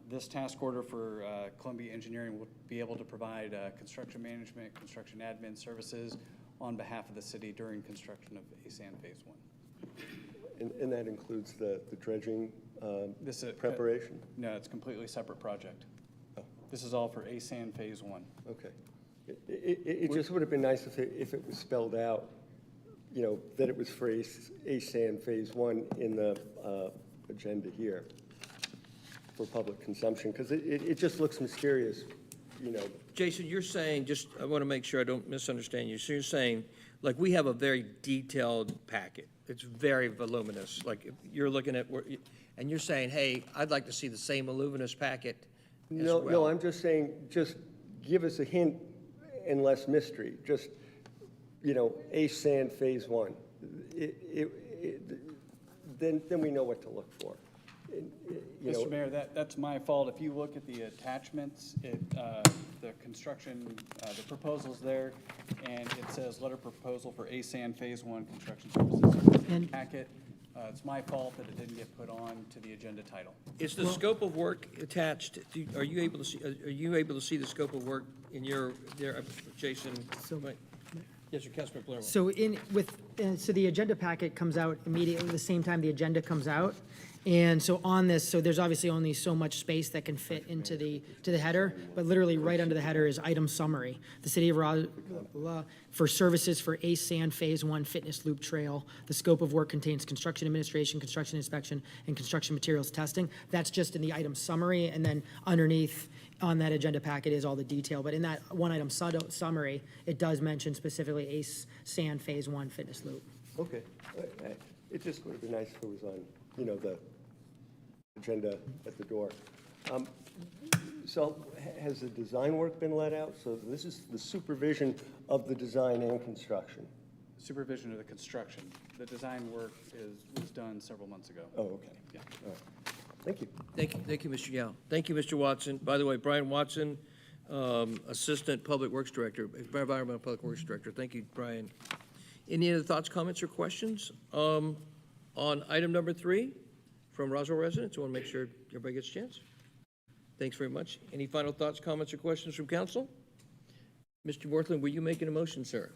This task order for Columbia Engineering will be able to provide construction management, construction admin services on behalf of the city during construction of A-Sand Phase 1. And that includes the dredging preparation? No, it's a completely separate project. This is all for A-Sand Phase 1. Okay. It just would have been nice if it was spelled out, that it was for ASAN Phase 1 in the agenda here for public consumption, because it just looks mysterious, Jason, you're saying, I want to make sure I don't misunderstand you. So you're saying, like, we have a very detailed packet. It's very voluminous. Like, if you're looking at, and you're saying, hey, I'd like to see the same voluminous packet as well. No, I'm just saying, just give us a hint and less mystery. Just, ASAN Phase 1. Then we know what to look for. Mr. Mayor, that's my fault. If you look at the attachments, the construction, the proposal's there, and it says letter proposal for ASAN Phase 1 construction services packet. It's my fault that it didn't get put on to the agenda title. Is the scope of work attached? Are you able to see the scope of work in there, Jason? Yes, sir, Councilman Palermo. So so the agenda packet comes out immediately, the same time the agenda comes out. And so on this, so there's obviously only so much space that can fit into the header, but literally right under the header is item summary. The City of Roswell for services for ASAN Phase 1 Fitness Loop Trail. The scope of work contains construction administration, construction inspection, and construction materials testing. That's just in the item summary, and then underneath on that agenda packet is all the detail. But in that one item summary, it does mention specifically ASAN Phase 1 Fitness Loop. Okay. It just would have been nice if it was on, the agenda at the door. So has the design work been let out? So this is the supervision of the design and construction. Supervision of the construction. The design work was done several months ago. Oh, okay. Yeah. All right. Thank you. Thank you, Mr. Yao. Thank you, Mr. Watson. By the way, Brian Watson, Assistant Public Works Director, Environmental Public Works Director. Thank you, Brian. Any other thoughts, comments, or questions on item number 3 from Roswell residents? I want to make sure everybody gets a chance. Thanks very much. Any final thoughts, comments, or questions from council? Mr. Worthland, were you making a motion, sir?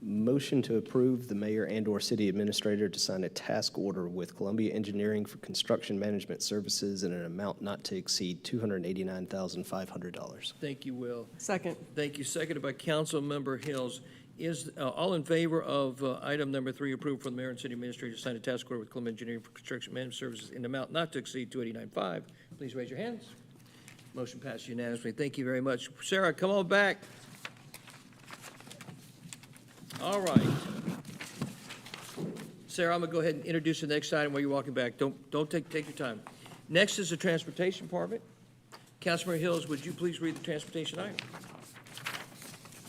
Motion to approve the mayor and/or city administrator to sign a task order with Columbia Engineering for construction management services in an amount not to exceed $289,500. Thank you, Will. Second. Thank you. Seconded by Councilmember Hills. Is all in favor of item number 3, approved for the mayor and city administrator to sign a task order with Columbia Engineering for construction management services in an amount not to exceed $289,500? Please raise your hands. Motion passed unanimously. Thank you very much. Sarah, come on back. All right. Sarah, I'm going to go ahead and introduce the next item while you're walking back. Don't take your time. Next is the Transportation Department. Councilmember Hills, would you please read the transportation item?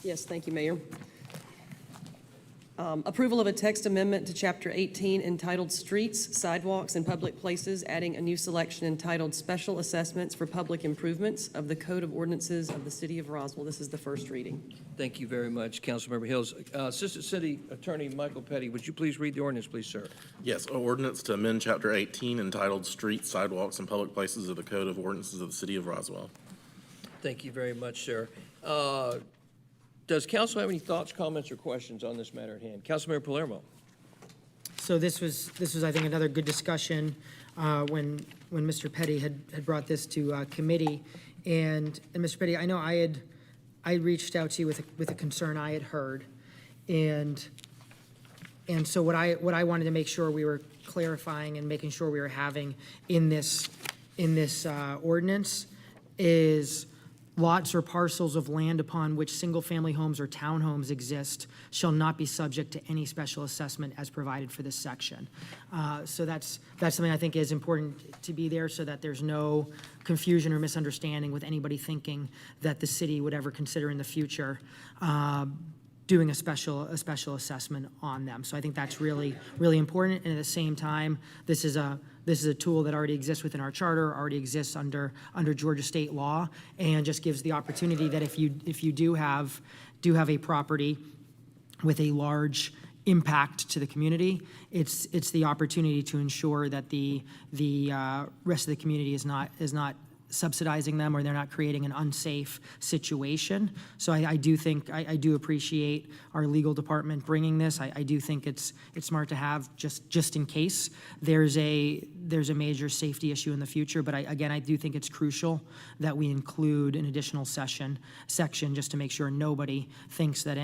Yes, thank you, Mayor. Approval of a text amendment to Chapter 18 entitled Streets, Sidewalks, and Public Places, adding a new selection entitled Special Assessments for Public Improvements of the Code of Ordinances of the City of Roswell. This is the first reading. Thank you very much, Councilmember Hills. Assistant City Attorney Michael Petty, would you please read the ordinance, please, sir? Yes, ordinance to amend Chapter 18 entitled Streets, Sidewalks, and Public Places of the Code of Ordinances of the City of Roswell. Thank you very much, sir. Does council have any thoughts, comments, or questions on this matter at hand? Councilmember Palermo. So this was, I think, another good discussion when Mr. Petty had brought this to committee. And Mr. Petty, I know I reached out to you with a concern I had heard. And so what I wanted to make sure we were clarifying and making sure we were having in this ordinance is lots or parcels of land upon which single-family homes or townhomes exist shall not be subject to any special assessment as provided for this section. So that's something I think is important to be there so that there's no confusion or misunderstanding with anybody thinking that the city would ever consider in the future doing a special assessment on them. So I think that's really, really important. And at the same time, this is a tool that already exists within our charter, already exists under Georgia state law, and just gives the opportunity that if you do have a property with a large impact to the community, it's the opportunity to ensure that the rest of the community is not subsidizing them or they're not creating an unsafe situation. So I do think, I do appreciate our legal department bringing this. I do think it's smart to have just in case there's a major safety issue in the future. But I do think it's crucial that we include an additional section just to make sure nobody thinks that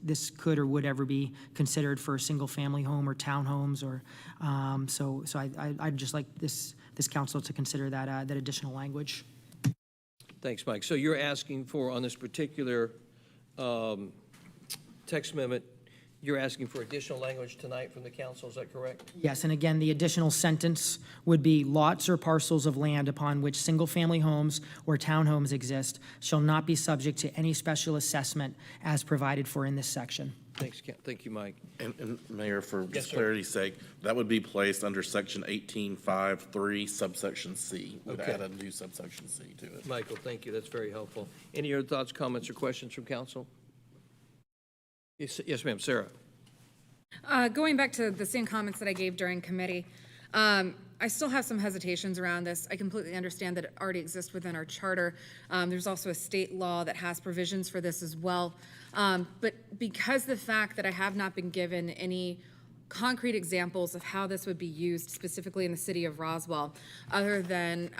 this could or would ever be considered for a single family home or townhomes or so I'd just like this council to consider that additional language. Thanks, Mike. So you're asking for, on this particular text amendment, you're asking for additional language tonight from the council, is that correct? Yes, and again, the additional sentence would be lots or parcels of land upon which single-family homes or townhomes exist shall not be subject to any special assessment as provided for in this section. Thank you, Mike. And Mayor, for Yes, just sir. clarity's sake, that would be placed under section 18.5.3 subsection C. Would Okay. add a new subsection C to it. Michael, thank you, that's very helpful. Any other thoughts, comments, or questions from council? Yes, ma'am, Sarah. Going back to the same comments that I gave during committee, I still have some hesitations around this. I completely understand that it already exists within our charter. There's also a state law that has provisions for this as well. But because the fact that I have not been given any concrete examples of how this would be used specifically in the city of Roswell, other than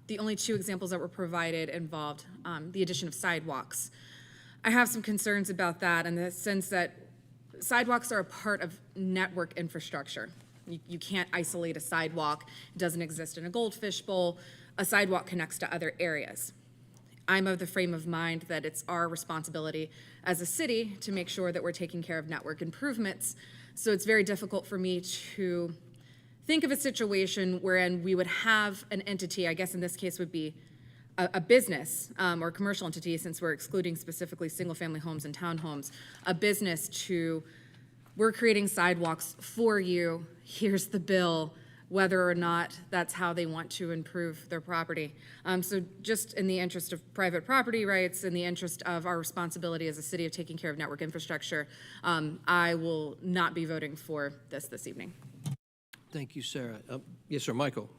the only two examples that were provided involved the addition of sidewalks. I have some concerns about that in the sense that sidewalks are a part of network infrastructure. You can't isolate a sidewalk. It doesn't exist in a goldfish bowl. A sidewalk connects to other areas. I'm of the frame of mind that it's our responsibility as a city to make sure that we're taking care of network improvements. So it's very difficult for me to think of a situation wherein we would have an entity, I guess in this case would be a business or a commercial entity, since we're excluding specifically single-family homes and townhomes, a business we're creating sidewalks for you, here's the bill, whether or not that's how they want to improve their property. So just in the interest of private property rights, in the interest of our responsibility as a city of taking care of network infrastructure, I will not be voting for this evening. Thank you, Sarah. Yes, sir, Michael.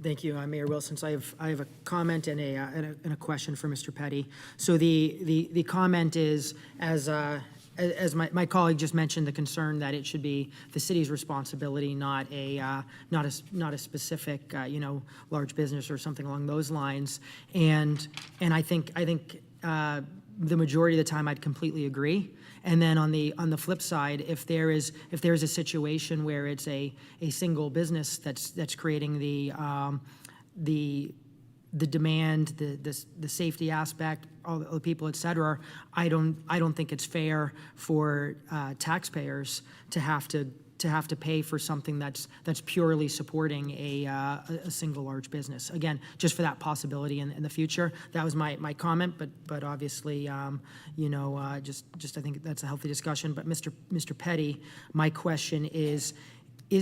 Thank you, Mayor Wilson. So I have a comment and a question for Mr. Petty. So the comment is, as my colleague just mentioned, the concern that it should be the city's responsibility, not a specific large business or something along those lines. And I think the majority of the time I'd completely agree. And then on the flip side, if there is a situation where it's a single business that's creating the demand, the safety aspect, all the people, et cetera, I don't think it's fair for taxpayers to have to pay for something that's purely supporting a single large business. Again, just for that possibility in the future. That was my comment, but obviously, just I think that's a healthy discussion. But Mr. Petty, my question is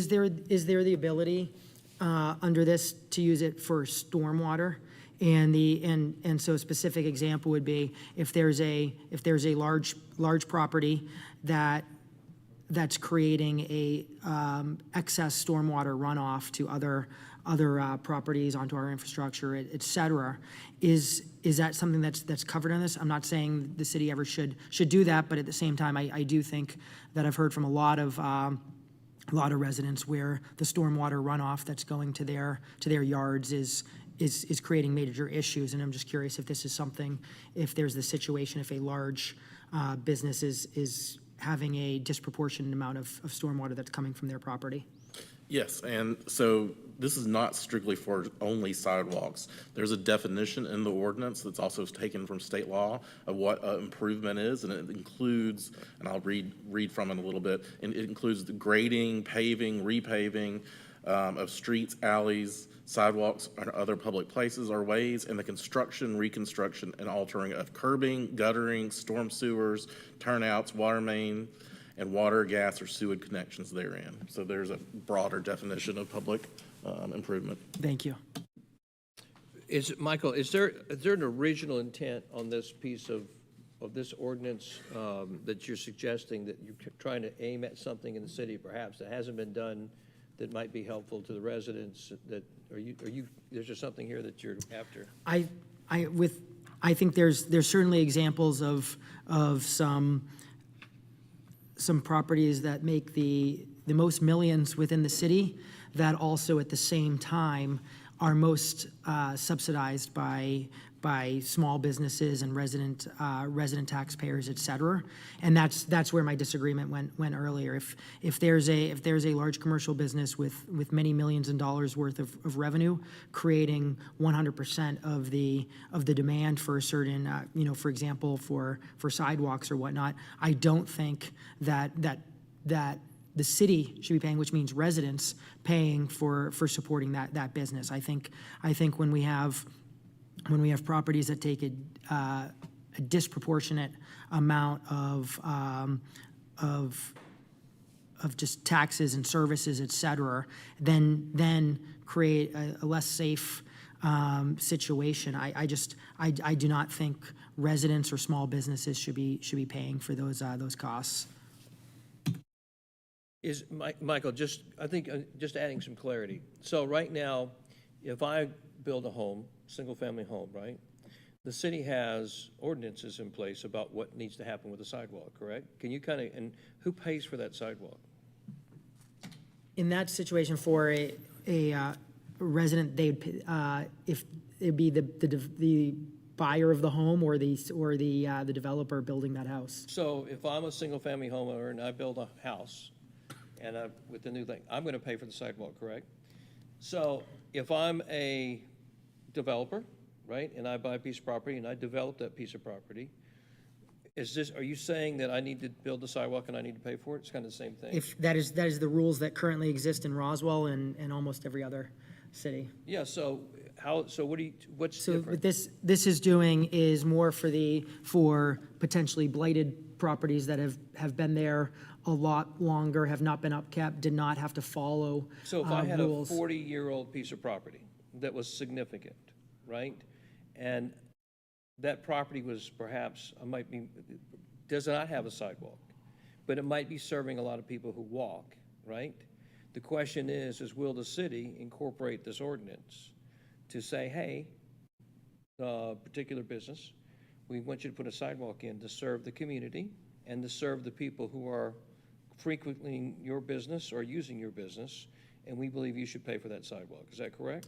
there the ability under this to use it for stormwater? And so a specific example would be if there's a large property that's creating a excess stormwater runoff to other properties onto our infrastructure, et cetera. Is that something that's covered in this? I'm not saying the city ever should do that, but at the same time, I do think that I've heard from a lot of residents where the stormwater runoff that's going to their yards is creating major issues. And I'm just curious if this is something, if there's the situation, if a large business is having a disproportionate amount of stormwater that's coming from their property. Yes, and so this is not strictly for only sidewalks. There's a definition in the ordinance that's also taken from state law of what improvement is, and it includes, and I'll read from it a little bit, and it includes the grading, paving, repaving of streets, alleys, sidewalks, or other public places or ways, and the construction, reconstruction, and altering of curbing, guttering, storm sewers, turnouts, water main, and water, gas, or sewage connections therein. So there's a broader definition of public improvement. Thank you. Michael, is there an original intent on this piece of this ordinance that you're suggesting, that you're trying to aim at something in the city perhaps that hasn't been done that might be helpful to the residents, that there's just something here that you're after? I think there's certainly examples of some properties that make the most millions within the city that also at the same time are most subsidized by small businesses and resident taxpayers, et cetera. And that's where my disagreement went earlier. If there's a large commercial business with many millions of dollars worth of revenue, creating 100% of the demand for a certain, for example, for sidewalks or whatnot, I don't think that the city should be paying, which means residents paying for supporting that business. I think when we have properties that take a disproportionate amount of just taxes and services, et cetera, then create a less safe situation. I do not think residents or small businesses should be paying for those costs. Michael, I think just adding some clarity. So right now, if I build a home, single-family home, right? The city has ordinances in place about what needs to happen with the sidewalk, correct? Can you and who pays for that sidewalk? In that situation, for a resident, if it'd be the buyer of the home or the developer building that house. So if I'm a single-family homeowner and I build a house, and with the new thing, I'm going to pay for the sidewalk, correct? So if I'm a developer, right, and I buy a piece of property and I develop that piece of property, are you saying that I need to build the sidewalk and I need to pay for it? It's kind of the same thing. If that is the rules that currently exist in Roswell and almost every other city. Yeah, so what's So different? what this is doing is more for potentially blighted properties that have been there a lot longer, have not been upkept, did not have to follow So if I had rules. a 40-year-old piece of property that was significant, right? And that property was perhaps, does not have a sidewalk, but it might be serving a lot of people who walk, right? The question is will the city incorporate this ordinance to say, hey, particular business, we want you to put a sidewalk in to serve the community and to serve the people who are frequenting your business or using your business, and we believe you should pay for that sidewalk. Is that correct?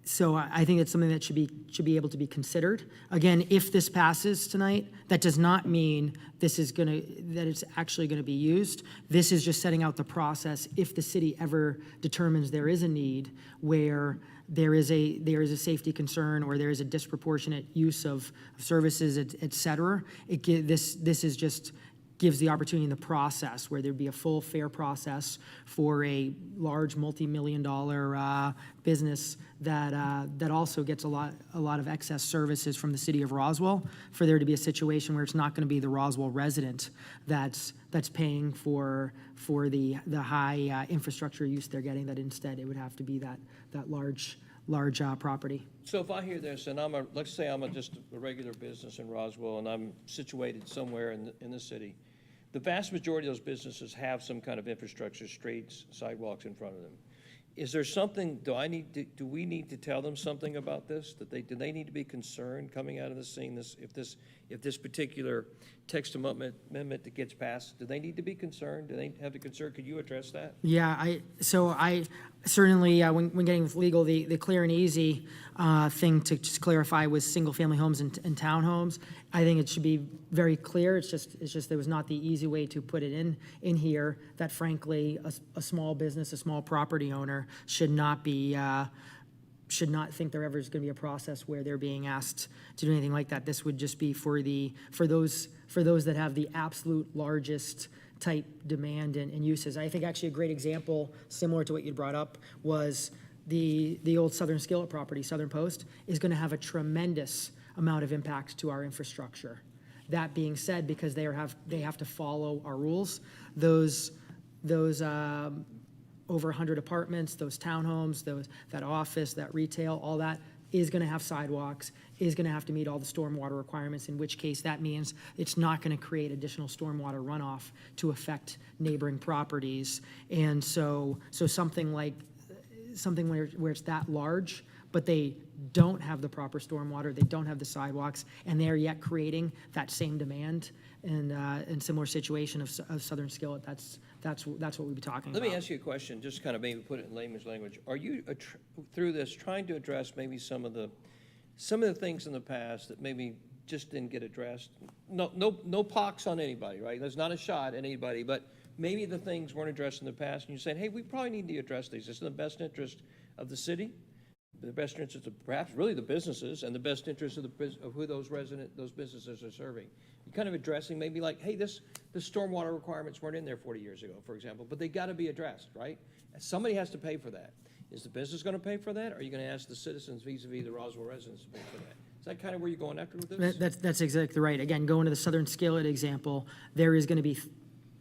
So I think it's something that should be able to be considered. Again, if this passes tonight, that does not mean that it's actually gonna be used. This is just setting out the process if the city ever determines there is a need where there is a safety concern or there is a disproportionate use of services, et cetera. This is just gives the opportunity in the process where there'd be a full, fair process for a large multi-million-dollar business that also gets a lot of excess services from the city of Roswell, for there to be a situation where it's not going to be the Roswell resident that's paying for the high infrastructure use they're getting, that instead it would have to be that large property. So if I hear this, and let's say I'm just a regular business in Roswell, and I'm situated somewhere in the city, the vast majority of those businesses have some kind of infrastructure, streets, sidewalks in front of them. Is there something, do we need to tell them something about this? Do they need to be concerned coming out of this, seeing this, if this particular text amendment that gets passed, do they need to be concerned? Do they have the concern? Could you address that? Yeah, I certainly, when getting with legal, the clear and easy thing to just clarify was single-family homes and townhomes. I think it should be very clear. It's just there was not the easy way to put it in here, that frankly, a small business, a small property owner should not think there ever is going to be a process where they're being asked to do anything like that. This would just be for those that have the absolute largest type demand and uses. I think actually a great example, similar to what you brought up, was the old Southern Skillet property, Southern Post, is going to have a tremendous amount of impact to our infrastructure. That being said, because they have to follow our rules, those over 100 apartments, those townhomes, that office, that retail, all that is going to have sidewalks, is going to have to meet all the stormwater requirements, in which case that means it's not going to create additional stormwater runoff to affect neighboring properties. And so something like something where it's that large, but they don't have the proper stormwater, they don't have the sidewalks, and they're yet creating that same demand and similar situation of Southern Skillet, that's what we'd be talking about. Let me ask you a question, just kind of maybe put it in layman's language. Are you, through this, trying to address maybe some of the things in the past that maybe just didn't get addressed? No pox on anybody, right? There's not a shot at anybody, but maybe the things weren't addressed in the past, and you're saying, hey, we probably need to address these. It's in the best interest of the city, the best interest of perhaps really the businesses, and the best interest of who those businesses are serving. You're kind of addressing maybe like, hey, the stormwater requirements weren't in there 40 years ago, for example, but they got to be addressed, right? Somebody has to pay for that. Is the business going to pay for that, or are you going to ask the citizens vis-a-vis the Roswell residents to pay for that? Is that kind of where you're going after with this? That's exactly right. Again, going to the Southern Skillet example, there is going to be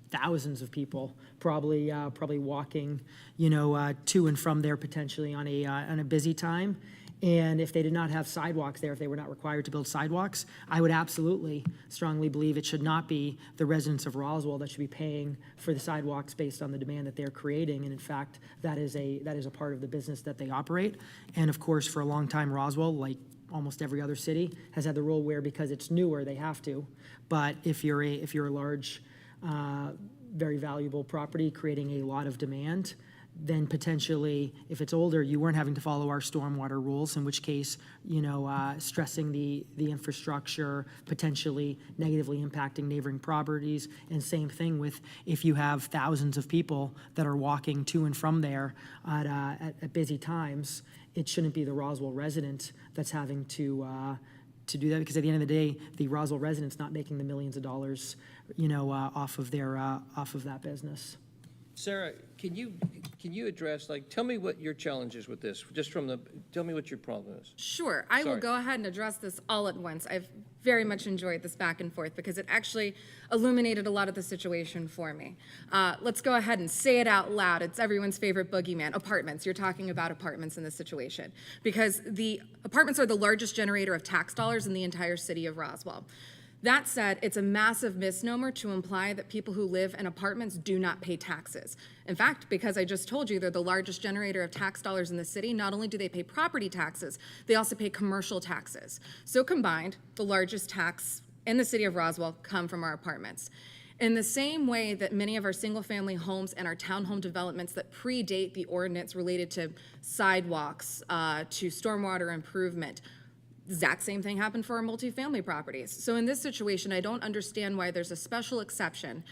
thousands of people probably walking, to and from there potentially on a busy time. And if they did not have sidewalks there, if they were not required to build sidewalks, I would absolutely strongly believe it should not be the residents of Roswell that should be paying for the sidewalks based on the demand that they're creating. And in fact, that is a part of the business that they operate. And of course, for a long time, Roswell, like almost every other city, has had the rule where because it's newer, they have to. But if you're a large, very valuable property creating a lot of demand, then potentially, if it's older, you weren't having to follow our stormwater rules, in which case, stressing the infrastructure, potentially negatively impacting neighboring properties. And same thing with if you have thousands of people that are walking to and from there at busy times, it shouldn't be the Roswell resident that's having to do that, because at the end of the day, the Roswell resident's not making the millions of dollars, off of that business. Sarah, can you address, tell me what your challenge is with this, tell me what your problem is. Sure, I will go ahead and address this all at once. I've very much enjoyed this back and forth because it actually illuminated a lot of the situation for me. Let's go ahead and say it out loud. It's everyone's favorite boogeyman, apartments. You're talking about apartments in this situation because the apartments are the largest generator of tax dollars in the entire city of Roswell. That said, it's a massive misnomer to imply that people who live in apartments do not pay taxes. In fact, because I just told you they're the largest generator of tax dollars in the city, not only do they pay property taxes, they also pay commercial taxes. So combined, the largest tax in the city of Roswell come from our apartments. In the same way that many of our single-family homes and our townhome developments that predate the ordinance related to sidewalks, to stormwater improvement, exact same thing happened for our multifamily properties. So in this situation, I don't understand why there's a special exception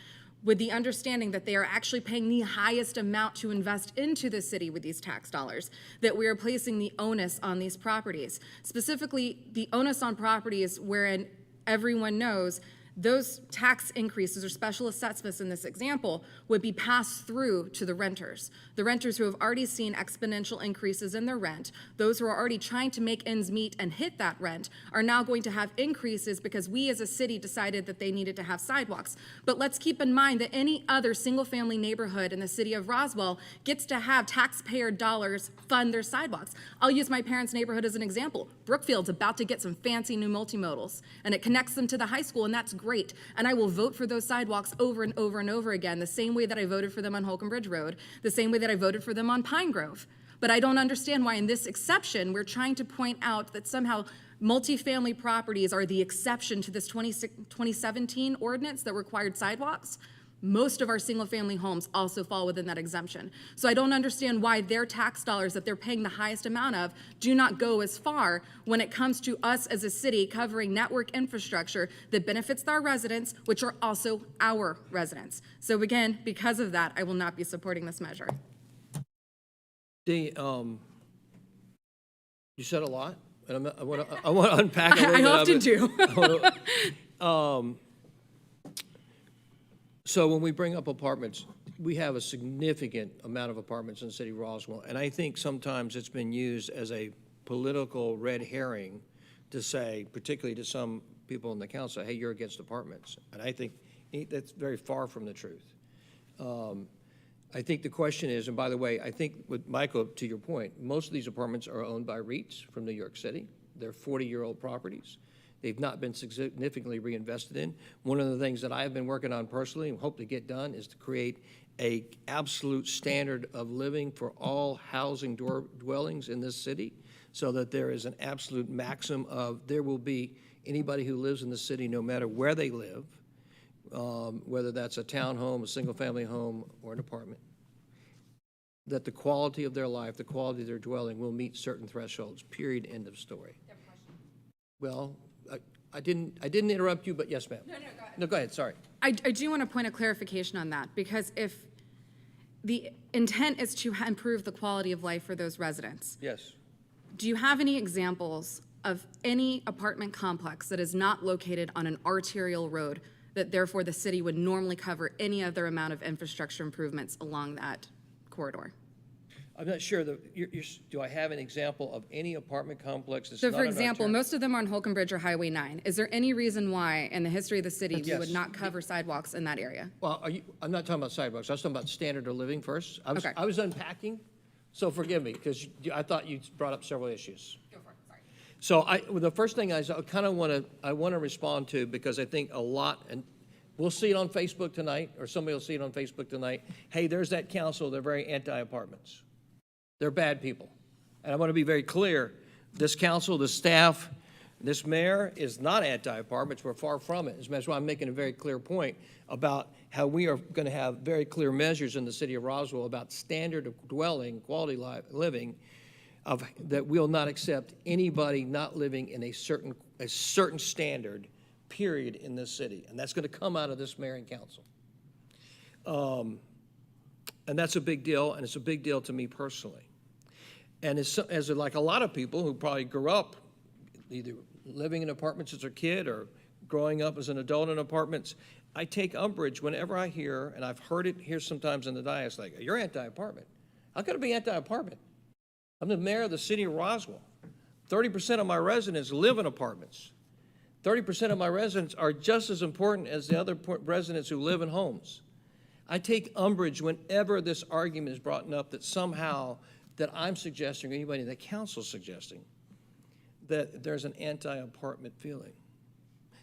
with the understanding that they are actually paying the highest amount to invest into the city with these tax dollars, that we are placing the onus on these properties. Specifically, the onus on properties wherein everyone knows those tax increases or special assessments in this example would be passed through to the renters who have already seen exponential increases in their rent. Those who are already trying to make ends meet and hit that rent are now going to have increases because we as a city decided that they needed to have sidewalks. But let's keep in mind that any other single-family neighborhood in the city of Roswell gets to have taxpayer dollars fund their sidewalks. I'll use my parents' neighborhood as an example. Brookfield's about to get some fancy new multimodals, and it connects them to the high school, and that's great. And I will vote for those sidewalks over and over and over again, the same way that I voted for them on Holcomb Bridge Road, the same way that I voted for them on Pine Grove. But I don't understand why in this exception, we're trying to point out that somehow multifamily properties are the exception to this 2017 ordinance that required sidewalks. Most of our single-family homes also fall within that exemption. So I don't understand why their tax dollars that they're paying the highest amount of do not go as far when it comes to us as a city covering network infrastructure that benefits our residents, which are also our residents. So again, because of that, I will not be supporting this measure. You said a lot, and I want to unpack a little bit I often do. So when we bring up apartments, we have a significant amount of apartments in the city of Roswell, and I think sometimes it's been used as a political red herring to say, particularly to some people in the council, hey, you're against apartments. And I think that's very far from the truth. I think the question is, and by the way, I think with Michael, to your point, most of these apartments are owned by REITs from New York City. They're 40-year-old properties. They've not been significantly reinvested in. One of the things that I have been working on personally and hope to get done is to create a absolute standard of living for all housing dwellings in this city, so that there is an absolute maximum of, there will be anybody who lives in the city, no matter where they live, whether that's a townhome, a single-family home, or an apartment, that the quality of their life, the quality of their dwelling will meet certain thresholds, period, end of story. Well, I didn't interrupt you, but yes, ma'am. No, go ahead. No, go ahead, sorry. I do want to point a clarification on that, because if the intent is to improve the quality of life for those residents, Yes. do you have any examples of any apartment complex that is not located on an arterial road, that therefore the city would normally cover any other amount of infrastructure improvements along that corridor? I'm not sure, do I have an example of any apartment complex that's So not for an example, arterial? most of them are on Holcomb Bridge or Highway 9. Is there any reason why, in the history of the city, we would Yes. not cover sidewalks in that area? Well, I'm not talking about sidewalks, I was talking about standard of living first. Okay. I was unpacking, so forgive me, because I thought you brought up several issues. Go for it, sorry. So the first thing I kind of want to respond to, because I think a lot, and we'll see it on Facebook tonight, or somebody will see it on Facebook tonight. Hey, there's that council, they're very anti-apartments. They're bad people. And I want to be very clear, this council, the staff, this mayor is not anti-apartments, we're far from it. That's why I'm making a very clear point about how we are going to have very clear measures in the city of Roswell about standard of dwelling, quality living, that we'll not accept anybody not living in a certain standard, period, in this city. And that's going to come out of this mayor and council. And that's a big deal, and it's a big deal to me personally. And as like a lot of people who probably grew up either living in apartments as a kid or growing up as an adult in apartments, I take umbrage whenever I hear, and I've heard it here sometimes in the dais, like, you're anti-apartment. How could I be anti-apartment? I'm the mayor of the city of Roswell. 30% of my residents live in apartments. 30% of my residents are just as important as the other residents who live in homes. I take umbrage whenever this argument is brought up that somehow that I'm suggesting, or anybody in the council is suggesting, that there's an anti-apartment feeling.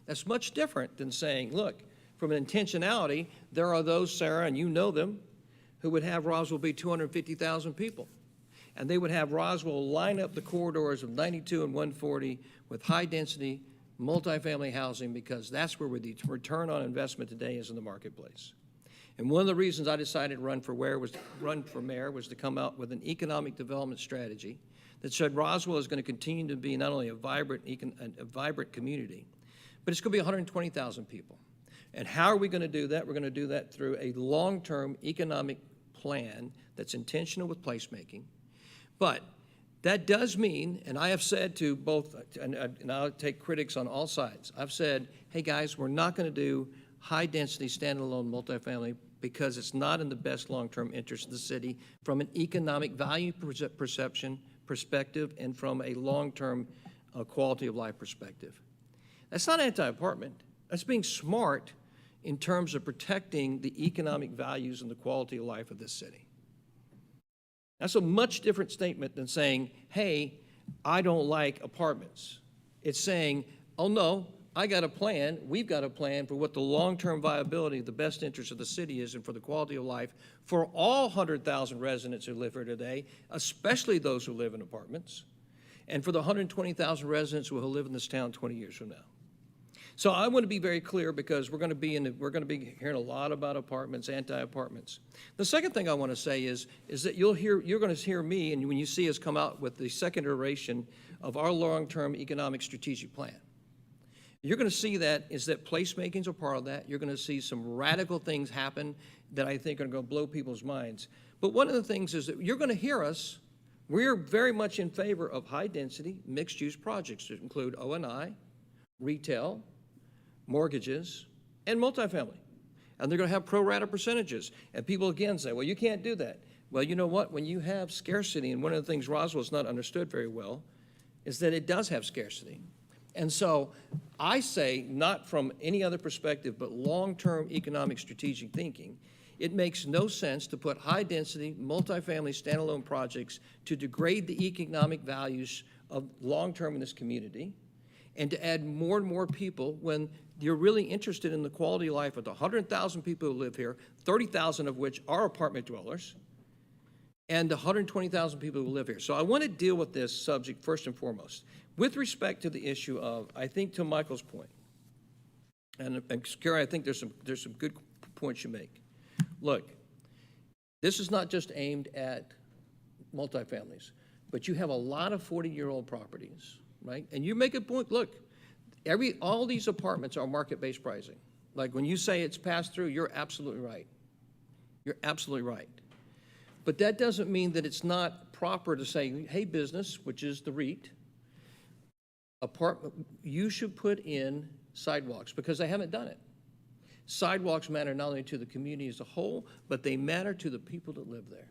That's much different than saying, look, from an intentionality, there are those, Sarah, and you know them, who would have Roswell be 250,000 people. And they would have Roswell line up the corridors of 92 and 140 with high-density, multifamily housing, because that's where the return on investment today is in the marketplace. And one of the reasons I decided to run for mayor was to come out with an economic development strategy that said Roswell is going to continue to be not only a vibrant community, but it's going to be 120,000 people. And how are we going to do that? We're going to do that through a long-term economic plan that's intentional with placemaking. But that does mean, and I have said to both, and I'll take critics on all sides, I've said, hey guys, we're not going to do high-density standalone multifamily because it's not in the best long-term interest of the city from an economic value perspective and from a long-term quality of life perspective. That's not anti-apartment. That's being smart in terms of protecting the economic values and the quality of life of this city. That's a much different statement than saying, hey, I don't like apartments. It's saying, oh no, I got a plan, we've got a plan for what the long-term viability, the best interest of the city is and for the quality of life for all 100,000 residents who live here today, especially those who live in apartments, and for the 120,000 residents who will live in this town 20 years from now. So I want to be very clear because we're going to be hearing a lot about apartments, anti-apartments. The second thing I want to say is that you're going to hear me, and when you see us come out with the second iteration of our long-term economic strategic plan, you're going to see that placemaking is a part of that. You're going to see some radical things happen that I think are going to blow people's minds. But one of the things is that you're going to hear us. We're very much in favor of high-density, mixed-use projects that include O&I, retail, mortgages, and multifamily. And they're going to have pro rata percentages. And people again say, well, you can't do that. Well, you know what? When you have scarcity, and one of the things Roswell's not understood very well is that it does have scarcity. And so I say, not from any other perspective, but long-term economic strategic thinking, it makes no sense to put high-density, multifamily, standalone projects to degrade the economic values of long-term in this community. and to add more and more people when you're really interested in the quality of life of the 100,000 people who live here, 30,000 of which are apartment dwellers, and the 120,000 people who live here. So I want to deal with this subject first and foremost. With respect to the issue of, I think to Michael's point, and Carrie, I think there's some good points you make. Look, this is not just aimed at multifamilies, but you have a lot of 40-year-old properties, right? And you make a point, look, all these apartments are market-based pricing. Like when you say it's passed through, you're absolutely right. You're absolutely right. But that doesn't mean that it's not proper to say, hey, business, which is the REIT, you should put in sidewalks, because they haven't done it. Sidewalks matter not only to the community as a whole, but they matter to the people that live there.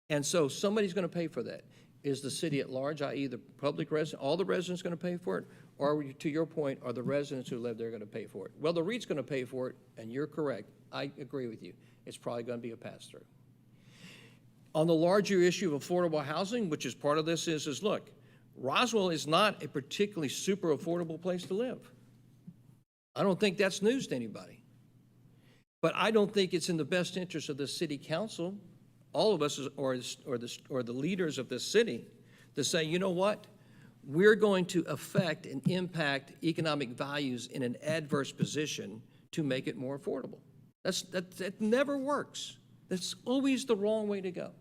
And so somebody's going to pay for that. Is the city at large, i.e. the public resident, all the residents going to pay for it? Or to your point, are the residents who live there going to pay for it? Well, the REIT's going to pay for it, and you're correct. I agree with you. It's probably going to be a pass-through. On the larger issue of affordable housing, which is part of this, is look, Roswell is not a particularly super affordable place to live. I don't think that's news to anybody. But I don't think it's in the best interest of the city council, all of us, or the leaders of this city, to say, you know what? We're going to affect and impact economic values in an adverse position to make it more affordable. That never works. That's always the wrong way to go.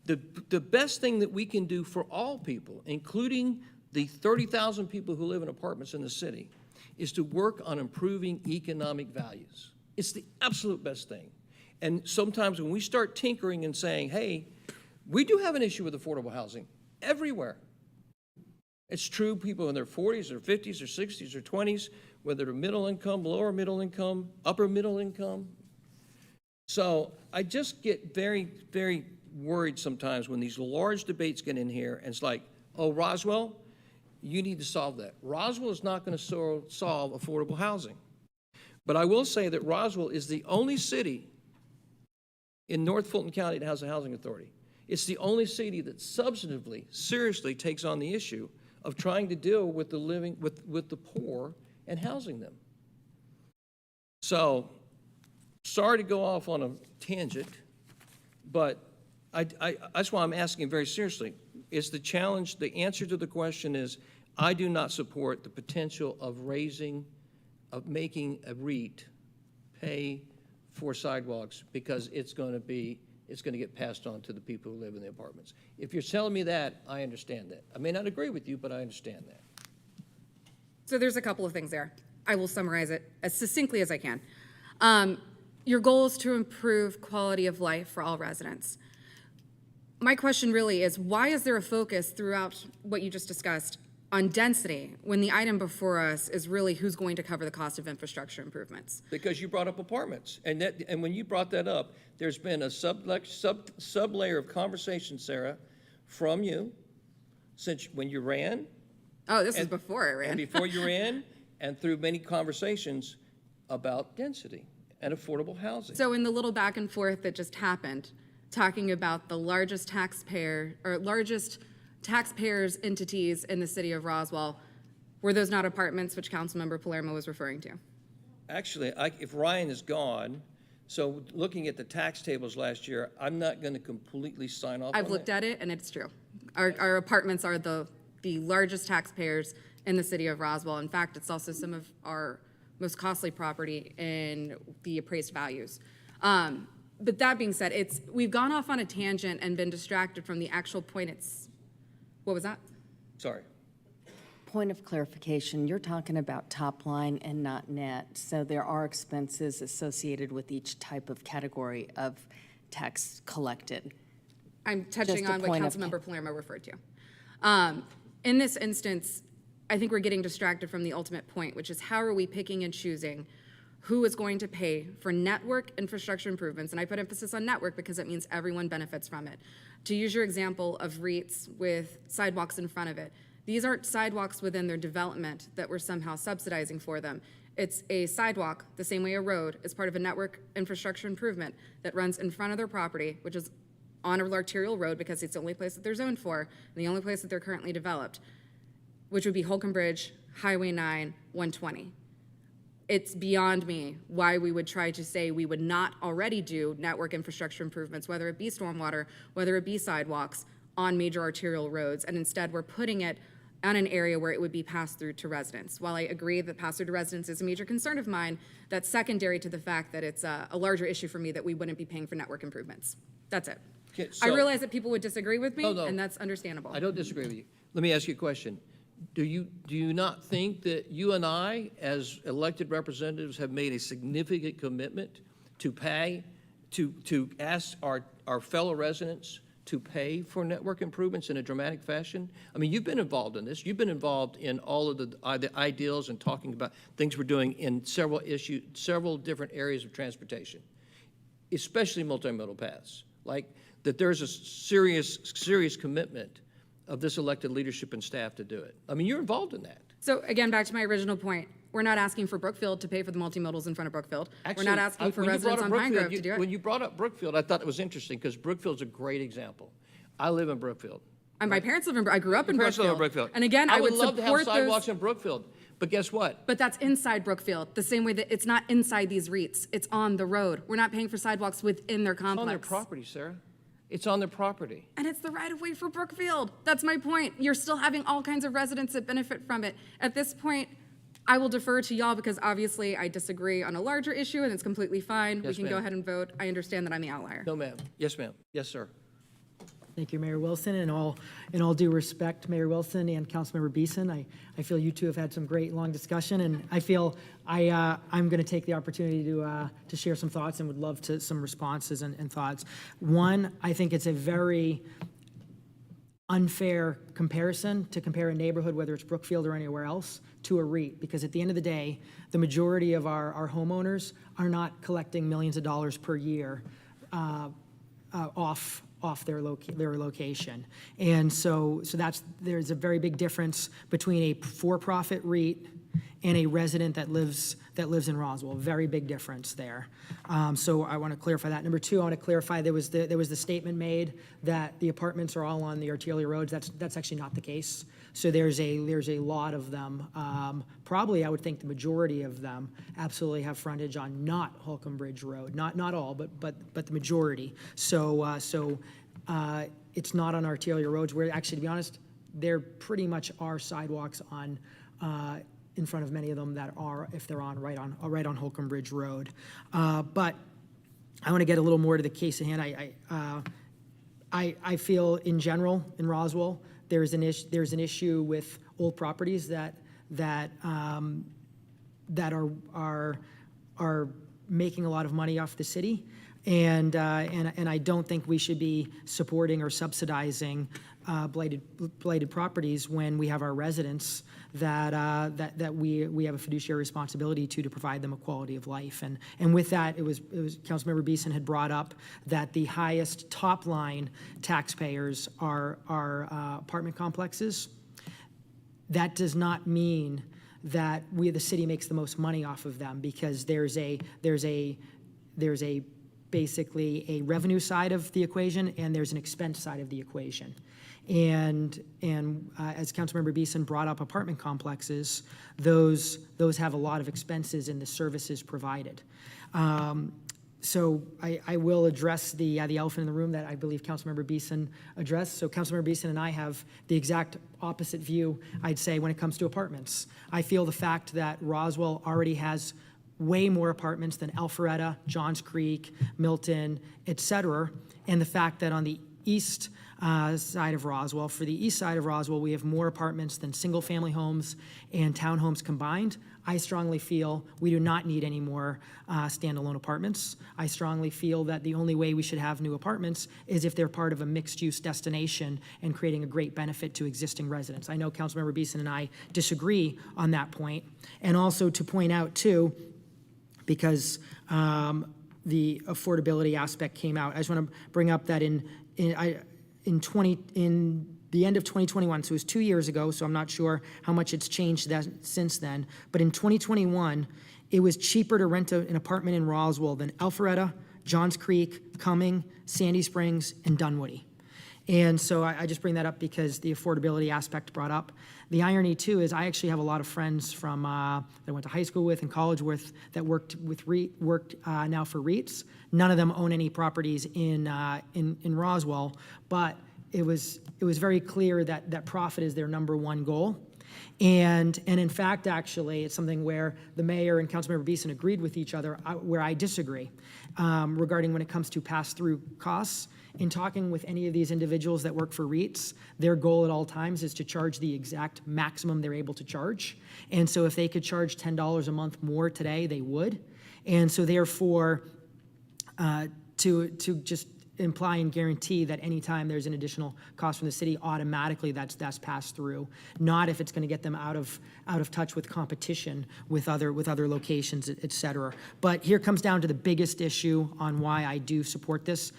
The best thing that we can do for all people, including the 30,000 people who live in apartments in the city, is to work on improving economic values. It's the absolute best thing. And sometimes when we start tinkering and saying, hey, we do have an issue with affordable housing everywhere. It's true, people in their 40s or 50s or 60s or 20s, whether they're middle income, lower middle income, upper middle income. So I just get very, very worried sometimes when these large debates get in here, and it's like, oh, Roswell, you need to solve that. Roswell is not going to solve affordable housing. But I will say that Roswell is the only city in North Fulton County that has a housing authority. It's the only city that substantively, seriously takes on the issue of trying to deal with the with the poor and housing them. So, sorry to go off on a tangent, but that's why I'm asking very seriously. Is the challenge, the answer to the question is, I do not support the potential of making a REIT pay for sidewalks, because it's going to get passed on to the people who live in the apartments. If you're telling me that, I understand that. I may not agree with you, but I understand that. So there's a couple of things there. I will summarize it as succinctly as I can. Your goal is to improve quality of life for all residents. My question really is, why is there a focus throughout what you just discussed on density when the item before us is really who's going to cover the cost of infrastructure improvements? Because you brought up apartments, and when you brought that up, there's been a sub-layer of conversation, Sarah, from you since when you ran. Oh, this is before I ran. And before you ran, and through many conversations about density and affordable housing. So in the little back and forth that just happened, talking about the largest taxpayers entities in the city of Roswell, were those not apartments, which Councilmember Palermo was referring to? Actually, if Ryan is gone, so looking at the tax tables last year, I'm not going to completely sign off on I've looked at it, and it's true. Our apartments are the largest taxpayers in the city of Roswell. In fact, it's also some of our most costly property in the appraised values. But that being said, we've gone off on a tangent and been distracted from the actual point. What was that? Sorry. Point of clarification, you're talking about top line and not net. So there are expenses associated with each type of category of tax collected. I'm touching on what Councilmember Palermo referred to. In this instance, I think we're getting distracted from the ultimate point, which is how are we picking and choosing who is going to pay for network infrastructure improvements? And I put emphasis on network because it means everyone benefits from it. To use your example of REITs with sidewalks in front of it, these aren't sidewalks within their development that we're somehow subsidizing for them. It's a sidewalk, the same way a road is part of a network infrastructure improvement that runs in front of their property, which is on an arterial road because it's the only place that they're zoned for and the only place that they're currently developed. which would be Holcomb Bridge, Highway 9, 120. It's beyond me why we would try to say we would not already do network infrastructure improvements, whether it be stormwater, whether it be sidewalks, on major arterial roads, and instead we're putting it on an area where it would be passed through to residents. While I agree that pass through to residents is a major concern of mine, that's secondary to the fact that it's a larger issue for me that we wouldn't be paying for network improvements. That's it. Okay, I so- realize that people would disagree with me, No, no. and that's understandable. I don't disagree with you. Let me ask you a question. Do you not think that you and I, as elected representatives, have made a significant commitment to pay, to ask our fellow residents to pay for network improvements in a dramatic fashion? I mean, you've been involved in this. You've been involved in all of the ideals and talking about things we're doing in several different areas of transportation, especially multimodal paths. Like that there's a serious commitment of this elected leadership and staff to do it. I mean, you're involved in that. So again, back to my original point, we're not asking for Brookfield to pay for the multimodals in front of Brookfield. We're not asking for when you brought residents up on Pine Brookfield, Grove to do it. When you brought up Brookfield, I thought it was interesting because Brookfield's a great example. I live in Brookfield. And my parents live in, I grew up in Your parents live in Brookfield. Brookfield. And again, I would love to have support sidewalks those, in Brookfield, but guess what? but that's inside Brookfield, the same way that it's not inside these REITs. It's on the road. We're not paying for sidewalks within their It's on their complex. property, Sarah. It's on their property. And it's the right of way for Brookfield. That's my point. You're still having all kinds of residents that benefit from it. At this point, I will defer to y'all because obviously I disagree on a larger issue and it's completely fine. We Yes, can go ma'am. ahead and vote. I understand that I'm the outlier. No, ma'am. Yes, ma'am. Yes, sir. Thank you, Mayor Wilson. In all due respect, Mayor Wilson and Councilmember Beeson, I feel you two have had some great long discussion, and I feel I'm going to take the opportunity to share some thoughts and would love to some responses and thoughts. One, I think it's a very unfair comparison to compare a neighborhood, whether it's Brookfield or anywhere else, to a REIT, because at the end of the day, the majority of our homeowners are not collecting millions of dollars per year off their location. And so there's a very big difference between a for-profit REIT and a resident that lives in Roswell. Very big difference there. So I want to clarify that. Number two, I want to clarify there was the statement made that the apartments are all on the arterial roads. That's actually not the case. So there's a lot of them. Probably I would think the majority of them absolutely have frontage on not Holcomb Bridge Road. Not all, but the majority. So it's not on arterial roads. Where actually, to be honest, there pretty much are sidewalks on. In front of many of them that are, if they're on right on Holcomb Bridge Road. But I want to get a little more to the case at hand. I feel in general in Roswell there's an issue with old properties that are making a lot of money off the city, and I don't think we should be supporting or subsidizing blighted properties when we have our residents that we have a fiduciary responsibility to provide them a quality of life. And with that, it was Councilmember Beeson had brought up that the highest top line taxpayers are apartment complexes. That does not mean that the city makes the most money off of them, because there's basically a revenue side of the equation and there's an expense side of the equation. And as Councilmember Beeson brought up apartment complexes, those have a lot of expenses in the services provided. So I will address the elephant in the room that I believe Councilmember Beeson addressed. So Councilmember Beeson and I have the exact opposite view, I'd say, when it comes to apartments. I feel the fact that Roswell already has way more apartments than Alpharetta, Johns Creek, Milton, et cetera, and the fact that on the east side of Roswell, for the east side of Roswell, we have more apartments than single-family homes and townhomes combined. I strongly feel we do not need any more standalone apartments. I strongly feel that the only way we should have new apartments is if they're part of a mixed-use destination and creating a great benefit to existing residents. I know Councilmember Beeson and I disagree on that point. And also to point out, too, because the affordability aspect came out, I just want to bring up that in the end of 2021, so it was 2 years ago, so I'm not sure how much it's changed since then, but in 2021, it was cheaper to rent an apartment in Roswell than Alpharetta, Johns Creek, Cumming, Sandy Springs, and Dunwoody. And so I just bring that up because the affordability aspect brought up. The irony too is I actually have a lot of friends from that I went to high school with and college with that worked now for REITs. None of them own any properties in Roswell, but it was very clear that profit is their number one goal. And in fact, actually, it's something where the mayor and Councilmember Beeson agreed with each other, where I disagree regarding when it comes to pass-through costs. In talking with any of these individuals that work for REITs, their goal at all times is to charge the exact maximum they're able to charge. And so if they could charge $10 a month more today, they would. And so therefore, to just imply and guarantee that anytime there's an additional cost from the city, automatically that's passed through, not if it's going to get them out of touch with competition with other locations, et cetera. But here comes down to the biggest issue on why I do support this,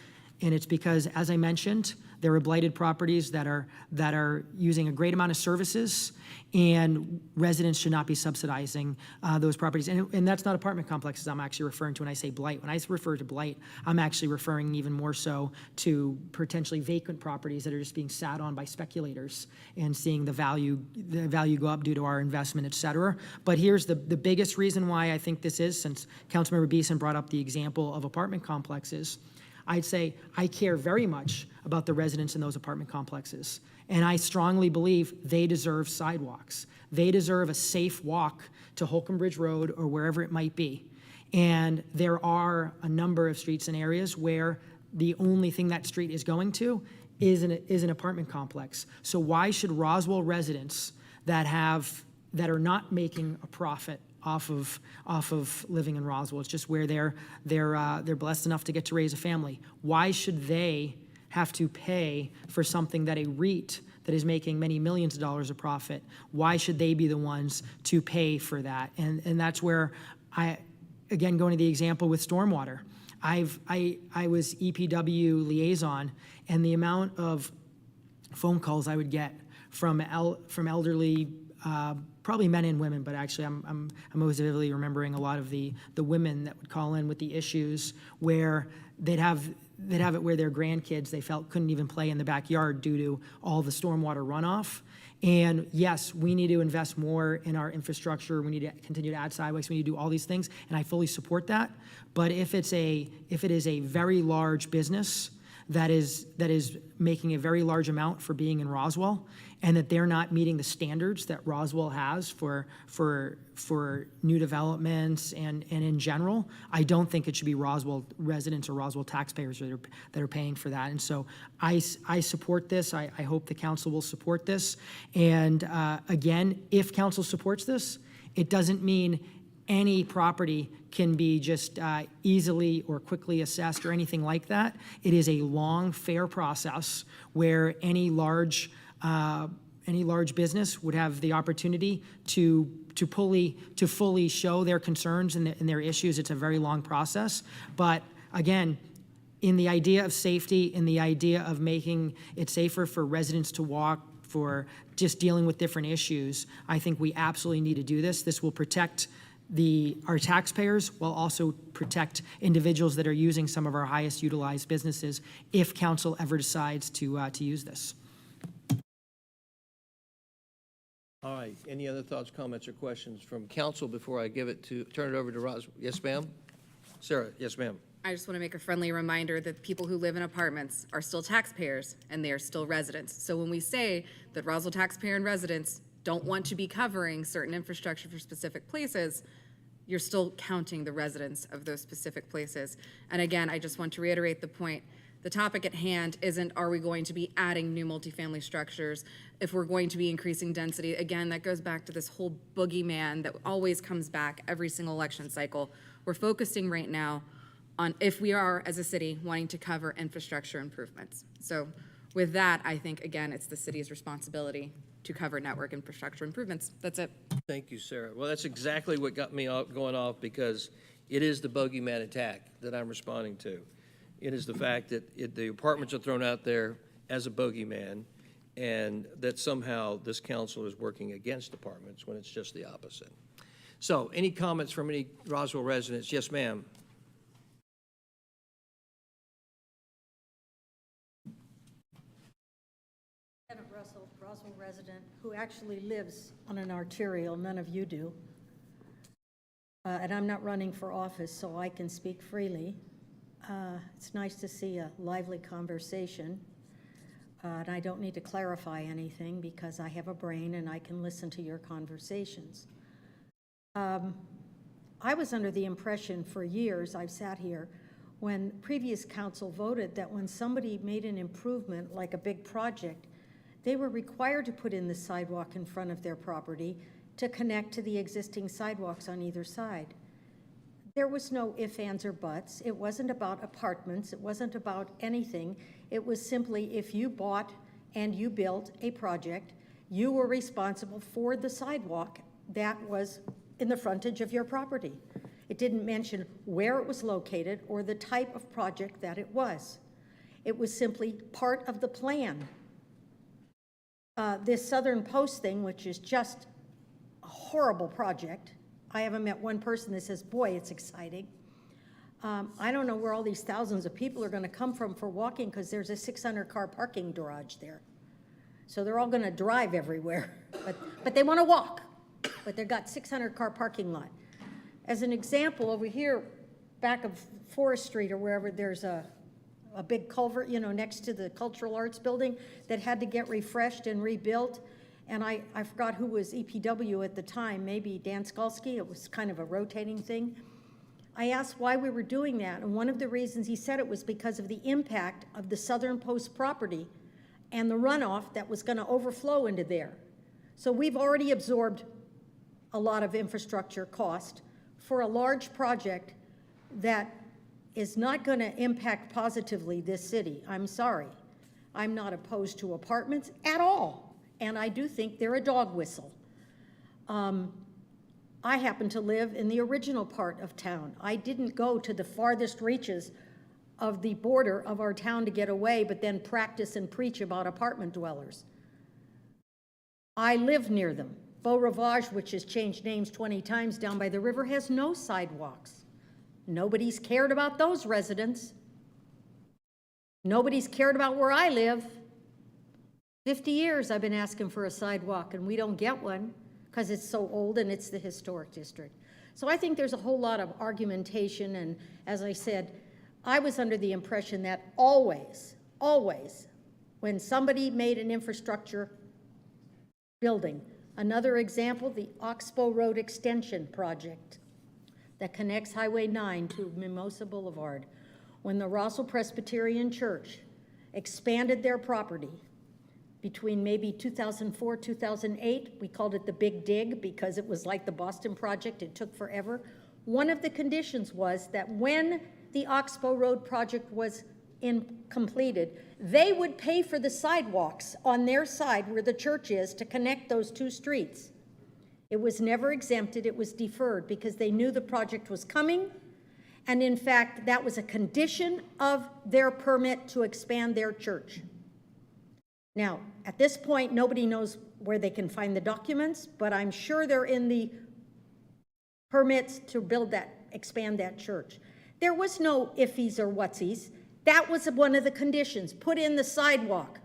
and it's because, as I mentioned, there are blighted properties that are using a great amount of services, and residents should not be subsidizing those properties. And that's not apartment complexes I'm actually referring to when I say blight. When I refer to blight, I'm actually referring even more so to potentially vacant properties that are just being sat on by speculators and seeing the value go up due to our investment, et cetera. But here's the biggest reason why I think this is, since Councilmember Beeson brought up the example of apartment complexes, I'd say I care very much about the residents in those apartment complexes. And I strongly believe they deserve sidewalks. They deserve a safe walk to Holcomb Bridge Road or wherever it might be. And there are a number of streets and areas where the only thing that street is going to is an apartment complex. So why should Roswell residents that are not making a profit off of living in Roswell, it's just where they're blessed enough to get to raise a family, why should they have to pay for something that a REIT that is making many millions of dollars of profit, why should they be the ones to pay for that? And that's where again, going to the example with stormwater, I was EPW liaison, and the amount of phone calls I would get from elderly, probably men and women, but actually I'm always vividly remembering a lot of the women that would call in with the issues where they'd have it where their grandkids they felt couldn't even play in the backyard due to all the stormwater runoff. And yes, we need to invest more in our infrastructure. We need to continue to add sidewalks. We need to do all these things, and I fully support that. But if it is a very large business that is making a very large amount for being in Roswell, and that they're not meeting the standards that Roswell has for new developments and in general, I don't think it should be Roswell residents or Roswell taxpayers that are paying for that. And so I support this. I hope the council will support this. And again, if council supports this, it doesn't mean any property can be just easily or quickly assessed or anything like that. It is a long, fair process where any large business would have the opportunity to fully show their concerns and their issues. It's a very long process. But again, in the idea of safety, in the idea of making it safer for residents to walk, for just dealing with different issues, I think we absolutely need to do this. This will protect our taxpayers while also protect individuals that are using some of our highest utilized businesses if council ever decides to use this. All right, any other thoughts, comments, or questions from council before I turn it over to Roz? Yes, ma'am? Sarah, yes, ma'am. I just want to make a friendly reminder that people who live in apartments are still taxpayers and they are still residents. So when we say that Roswell taxpayer and residents don't want to be covering certain infrastructure for specific places, you're still counting the residents of those specific places. And again, I just want to reiterate the point. The topic at hand isn't, are we going to be adding new multifamily structures? If we're going to be increasing density, again, that goes back to this whole boogeyman that always comes back every single election cycle. We're focusing right now on if we are, as a city, wanting to cover infrastructure improvements. So with that, I think, again, it's the city's responsibility to cover network infrastructure improvements. That's it. Thank you, Sarah. Well, that's exactly what got me going off, because it is the bogeyman attack that I'm responding to. It is the fact that the apartments are thrown out there as a bogeyman, and that somehow this council is working against apartments when it's just the opposite. So any comments from any Roswell residents? Yes, ma'am. resident who actually lives on an arterial. None of you do. And I'm not running for office, so I can speak freely. It's nice to see a lively conversation. And I don't need to clarify anything because I have a brain and I can listen to your conversations. I was under the impression for years, I've sat here, when previous council voted that when somebody made an improvement, like a big project, they were required to put in the sidewalk in front of their property to connect to the existing sidewalks on either side. There was no ifs, ands, or buts. It wasn't about apartments. It wasn't about anything. It was simply if you bought and you built a project, you were responsible for the sidewalk that was in the frontage of your property. It didn't mention where it was located or the type of project that it was. It was simply part of the plan. This Southern Post thing, which is just a horrible project. I haven't met one person that says, boy, it's exciting. I don't know where all these thousands of people are going to come from for walking because there's a 600-car parking garage there. So they're all going to drive everywhere, but they want to walk. But they've got 600-car parking lot. As an example, over here, back of Forest Street or wherever, there's a big culvert, you know, next to the Cultural Arts Building that had to get refreshed and rebuilt. And I forgot who was EPW at the time, maybe Dan Skalski. It was kind of a rotating thing. I asked why we were doing that, and one of the reasons he said it was because of the impact of the Southern Post property and the runoff that was going to overflow into there. So we've already absorbed a lot of infrastructure cost for a large project that is not going to impact positively this city. I'm sorry. I'm not opposed to apartments at all, and I do think they're a dog whistle. I happen to live in the original part of town. I didn't go to the farthest reaches of the border of our town to get away, but then practice and preach about apartment dwellers. I live near them. Beau Rivage, which has changed names 20 times down by the river, has no sidewalks. Nobody's cared about those residents. Nobody's cared about where I live. 50 years I've been asking for a sidewalk and we don't get one because it's so old and it's the historic district. So I think there's a whole lot of argumentation, and as I said, I was under the impression that always, when somebody made an infrastructure building, another example, the Oxbow Road Extension project that connects Highway 9 to Mimosa Boulevard. When the Roswell Presbyterian Church expanded their property between maybe 2004, 2008, we called it the Big Dig because it was like the Boston project, it took forever. One of the conditions was that when the Oxbow Road project was completed, they would pay for the sidewalks on their side where the church is to connect those two streets. It was never exempted, it was deferred because they knew the project was coming, and in fact, that was a condition of their permit to expand their church. Now, at this point, nobody knows where they can find the documents, but I'm sure they're in the permits to build that, expand that church. There was no iffies or whatsies. That was one of the conditions. Put in the sidewalk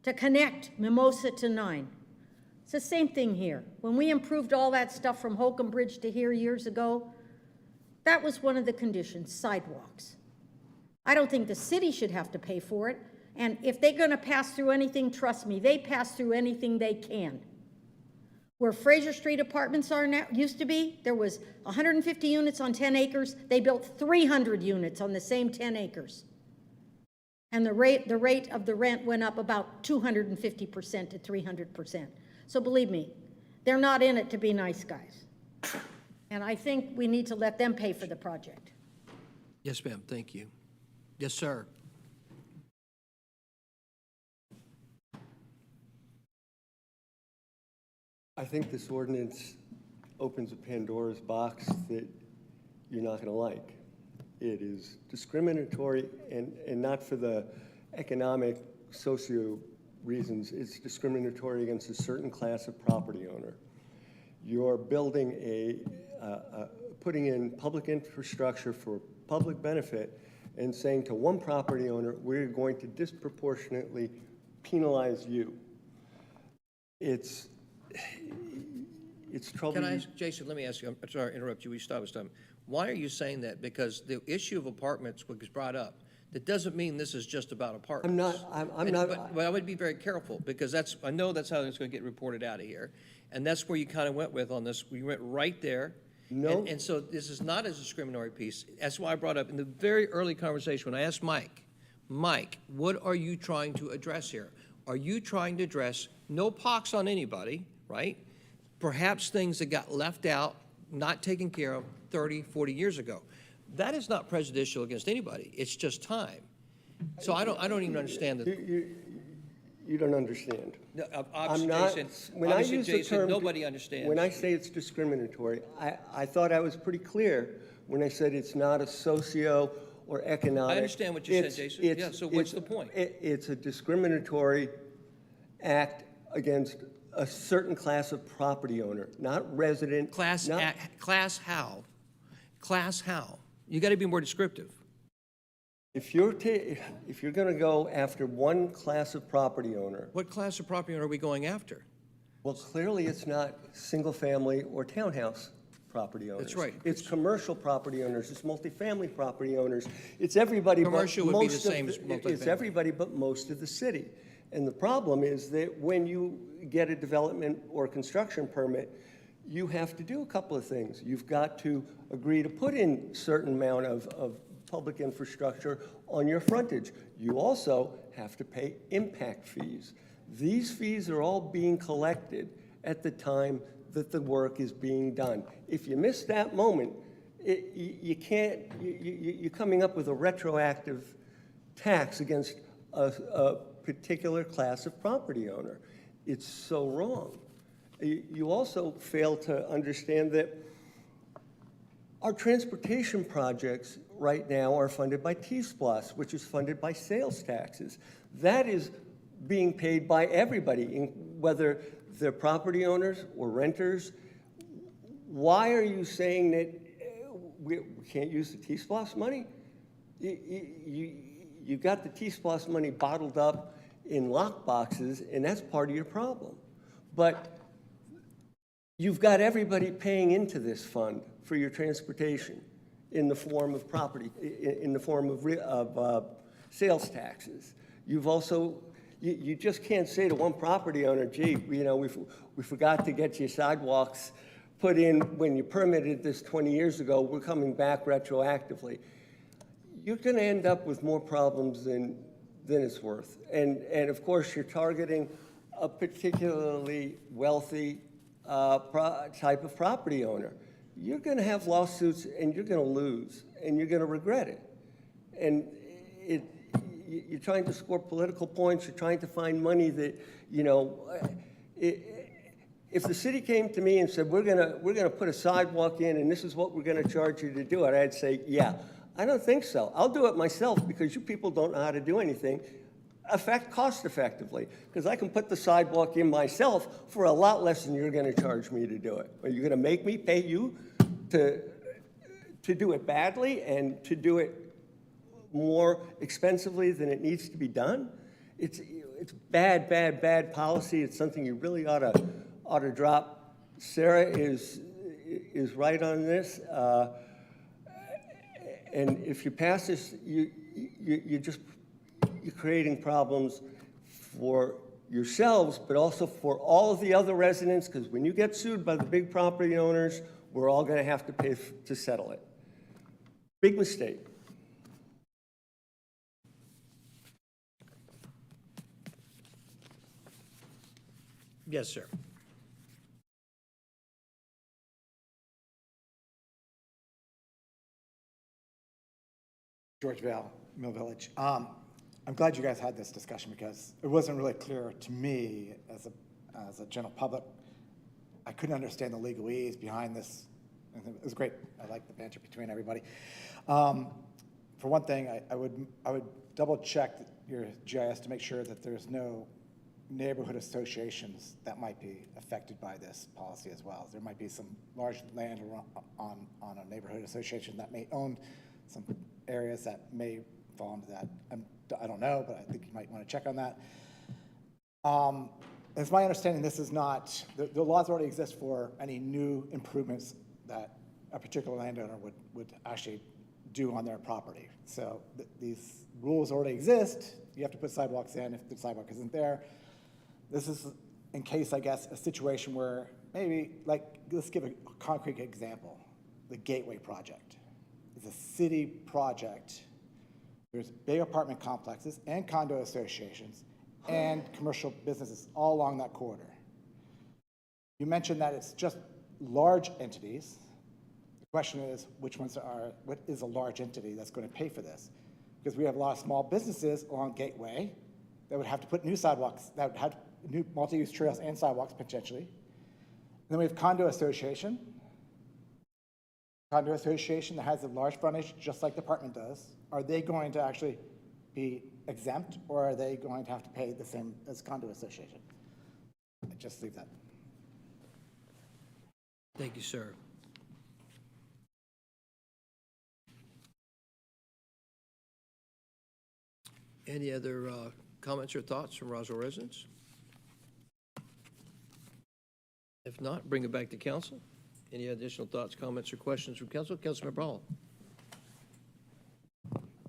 to connect Mimosa to 9. It's the same thing here. When we improved all that stuff from Holcomb Bridge to here years ago, that was one of the conditions, sidewalks. I don't think the city should have to pay for it. And if they're going to pass through anything, trust me, they pass through anything they can. Where Fraser Street Apartments are now, used to be, there was 150 units on 10 acres. They built 300 units on the same 10 acres. And the rate of the rent went up about 250% to 300%. So believe me, they're not in it to be nice guys. And I think we need to let them pay for the project. Yes, ma'am, thank you. Yes, sir. I think this ordinance opens a Pandora's box that you're not going to like. It is discriminatory, and not for the economic, socio reasons. It's discriminatory against a certain class of property owner. You're building putting in public infrastructure for public benefit and saying to one property owner, we're going to disproportionately penalize you. it's troubling. Can I ask, Jason, let me ask you, I'm sorry to interrupt you, we stop this time. Why are you saying that? Because the issue of apartments was brought up. That doesn't mean this is just about apartments. I'm not. But I would be very careful, because I know that's how it's going to get reported out of here. And that's where you kind of went with on this. We went right there. No. And so this is not a discriminatory piece. That's why I brought up in the very early conversation, when I asked Mike, what are you trying to address here? Are you trying to address no pox on anybody, right? Perhaps things that got left out, not taken care of 30, 40 years ago. That is not prejudicial against anybody. It's just time. So I don't even understand that. You don't understand. No, I'm obviously, not, Jason, when I obviously, use the Jason, term, nobody understands. when I say it's discriminatory, I thought I was pretty clear when I said it's not a socio or economic. I understand what you said, Jason. Yeah, so what's the point? It's a discriminatory act against a certain class of property owner, not resident. Class how? Class how? You got to be more descriptive. If you're going to go after one class of property owner. What class of property owner are we going after? Well, clearly it's not single-family or townhouse property owners. That's right. It's commercial property owners, it's multifamily property owners, it's everybody but most of Commercial would be the same as multifamily. It's everybody but most of the city. And the problem is that when you get a development or construction permit, you have to do a couple of things. You've got to agree to put in certain amount of public infrastructure on your frontage. You also have to pay impact fees. These fees are all being collected at the time that the work is being done. If you miss that moment, you're coming up with a retroactive tax against a particular class of property owner. It's so wrong. You also fail to understand that our transportation projects right now are funded by T-SPLOS, which is funded by sales taxes. That is being paid by everybody, whether they're property owners or renters. Why are you saying that we can't use the T-SPLOS money? You got the T-SPLOS money bottled up in lock boxes, and that's part of your problem. But you've got everybody paying into this fund for your transportation in the form of property, in the form of sales taxes. You've also, you just can't say to one property owner, gee, you know, we forgot to get your sidewalks put in when you permitted this 20 years ago, we're coming back retroactively. You're going to end up with more problems than it's worth. And of course, you're targeting a particularly wealthy type of property owner. You're going to have lawsuits and you're going to lose and you're going to regret it. And you're trying to score political points. You're trying to find money that, you know, if the city came to me and said, we're going to put a sidewalk in and this is what we're going to charge you to do it, I'd say, yeah. I don't think so. I'll do it myself because you people don't know how to do anything cost effectively, because I can put the sidewalk in myself for a lot less than you're going to charge me to do it. Are you going to make me pay you to do it badly and to do it more expensively than it needs to be done? It's bad policy. It's something you really ought to drop. Sarah is right on this. And if you pass this, you're creating problems for yourselves, but also for all of the other residents, because when you get sued by the big property owners, we're all going to have to pay to settle it. Big mistake. Yes, sir. George Vale, Mill Village. I'm glad you guys had this discussion because it wasn't really clear to me as a general public. I couldn't understand the legalese behind this. It was great. I like the banter between everybody. For one thing, I would double check your GIS to make sure that there's no neighborhood associations that might be affected by this policy as well. There might be some large land on a neighborhood association that may own some areas that may fall into that. I don't know, but I think you might want to check on that. It's my understanding this is not, the laws already exist for any new improvements that a particular landowner would actually do on their property. So these rules already exist. You have to put sidewalks in if the sidewalk isn't there. This is, in case, I guess, a situation where maybe, like, let's give a concrete example. The Gateway project is a city project. There's big apartment complexes and condo associations and commercial businesses all along that corridor. You mentioned that it's just large entities. The question is, what is a large entity that's going to pay for this? Because we have a lot of small businesses along Gateway that would have to put new sidewalks, that would have new multi-use trails and sidewalks potentially. And then we have condo association. Condo association that has a large frontage, just like the apartment does. Are they going to actually be exempt, or are they going to have to pay the same as condo association? I just leave that. Thank you, sir. Any other comments or thoughts from Roswell residents? If not, bring it back to council. Any additional thoughts, comments, or questions from council? Councilmember Hall.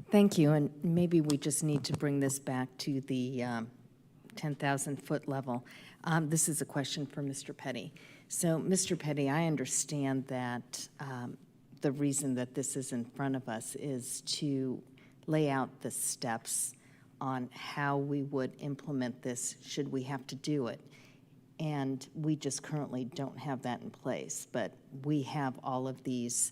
Thank you, and maybe we just need to bring this back to the 10,000-foot level. This is a question for Mr. Petty. So, Mr. Petty, I understand that the reason that this is in front of us is to lay out the steps on how we would implement this should we have to do it. And we just currently don't have that in place, but we have all of these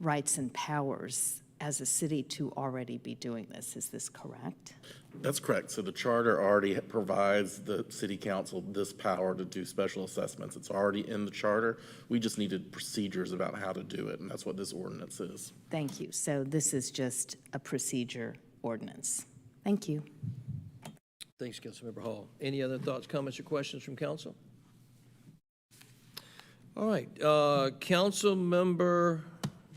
rights and powers as a city to already be doing this. Is this correct? That's correct. So the charter already provides the city council this power to do special assessments. It's already in the charter. We just needed procedures about how to do it, and that's what this ordinance is. Thank you. So this is just a procedure ordinance. Thank you. Thanks, Councilmember Hall. Any other thoughts, comments, or questions from council? All right, Councilmember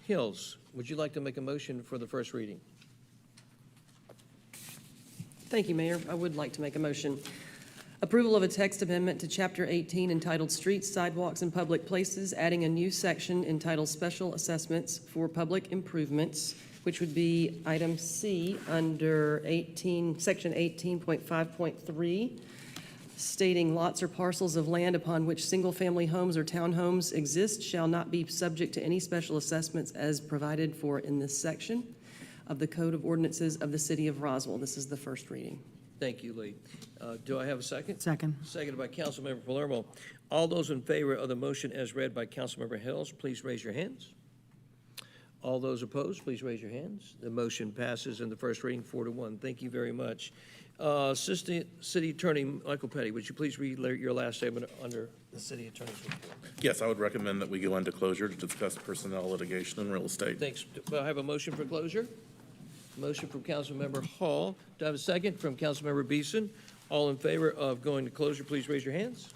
Hills, would you like to make a motion for the first reading? Thank you, Mayor. I would like to make a motion. Approval of a text amendment to Chapter 18 entitled Streets, Sidewalks, and Public Places, adding a new section entitled Special Assessments for Public Improvements, which would be item C under section 18.5.3, stating lots or parcels of land upon which single-family homes or townhomes exist shall not be subject to any special assessments as provided for in this section of the Code of Ordinances of the City of Roswell. This is the first reading. Thank you, Lee. Do I have a second? Second. Seconded by Councilmember Palermo. All those in favor of the motion as read by Councilmember Hills, please raise your hands. All those opposed, please raise your hands. The motion passes in the first reading 4-1. Thank you very much. Assistant City Attorney Michael Petty, would you please read your last statement under the City Attorney's report? Yes, I would recommend that we go into closure to discuss personnel, litigation, and real estate. Thanks. Do I have a motion for closure? Motion from Councilmember Hall. Do I have a second from Councilmember Beeson? All in favor of going to closure, please raise your hands.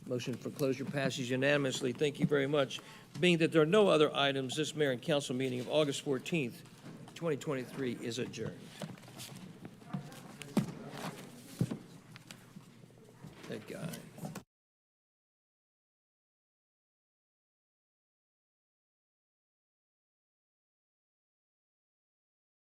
Motion for closure passes unanimously. Thank you very much. Being that there are no other items, this mayor and council meeting of August 14th, 2023 is adjourned. That guy.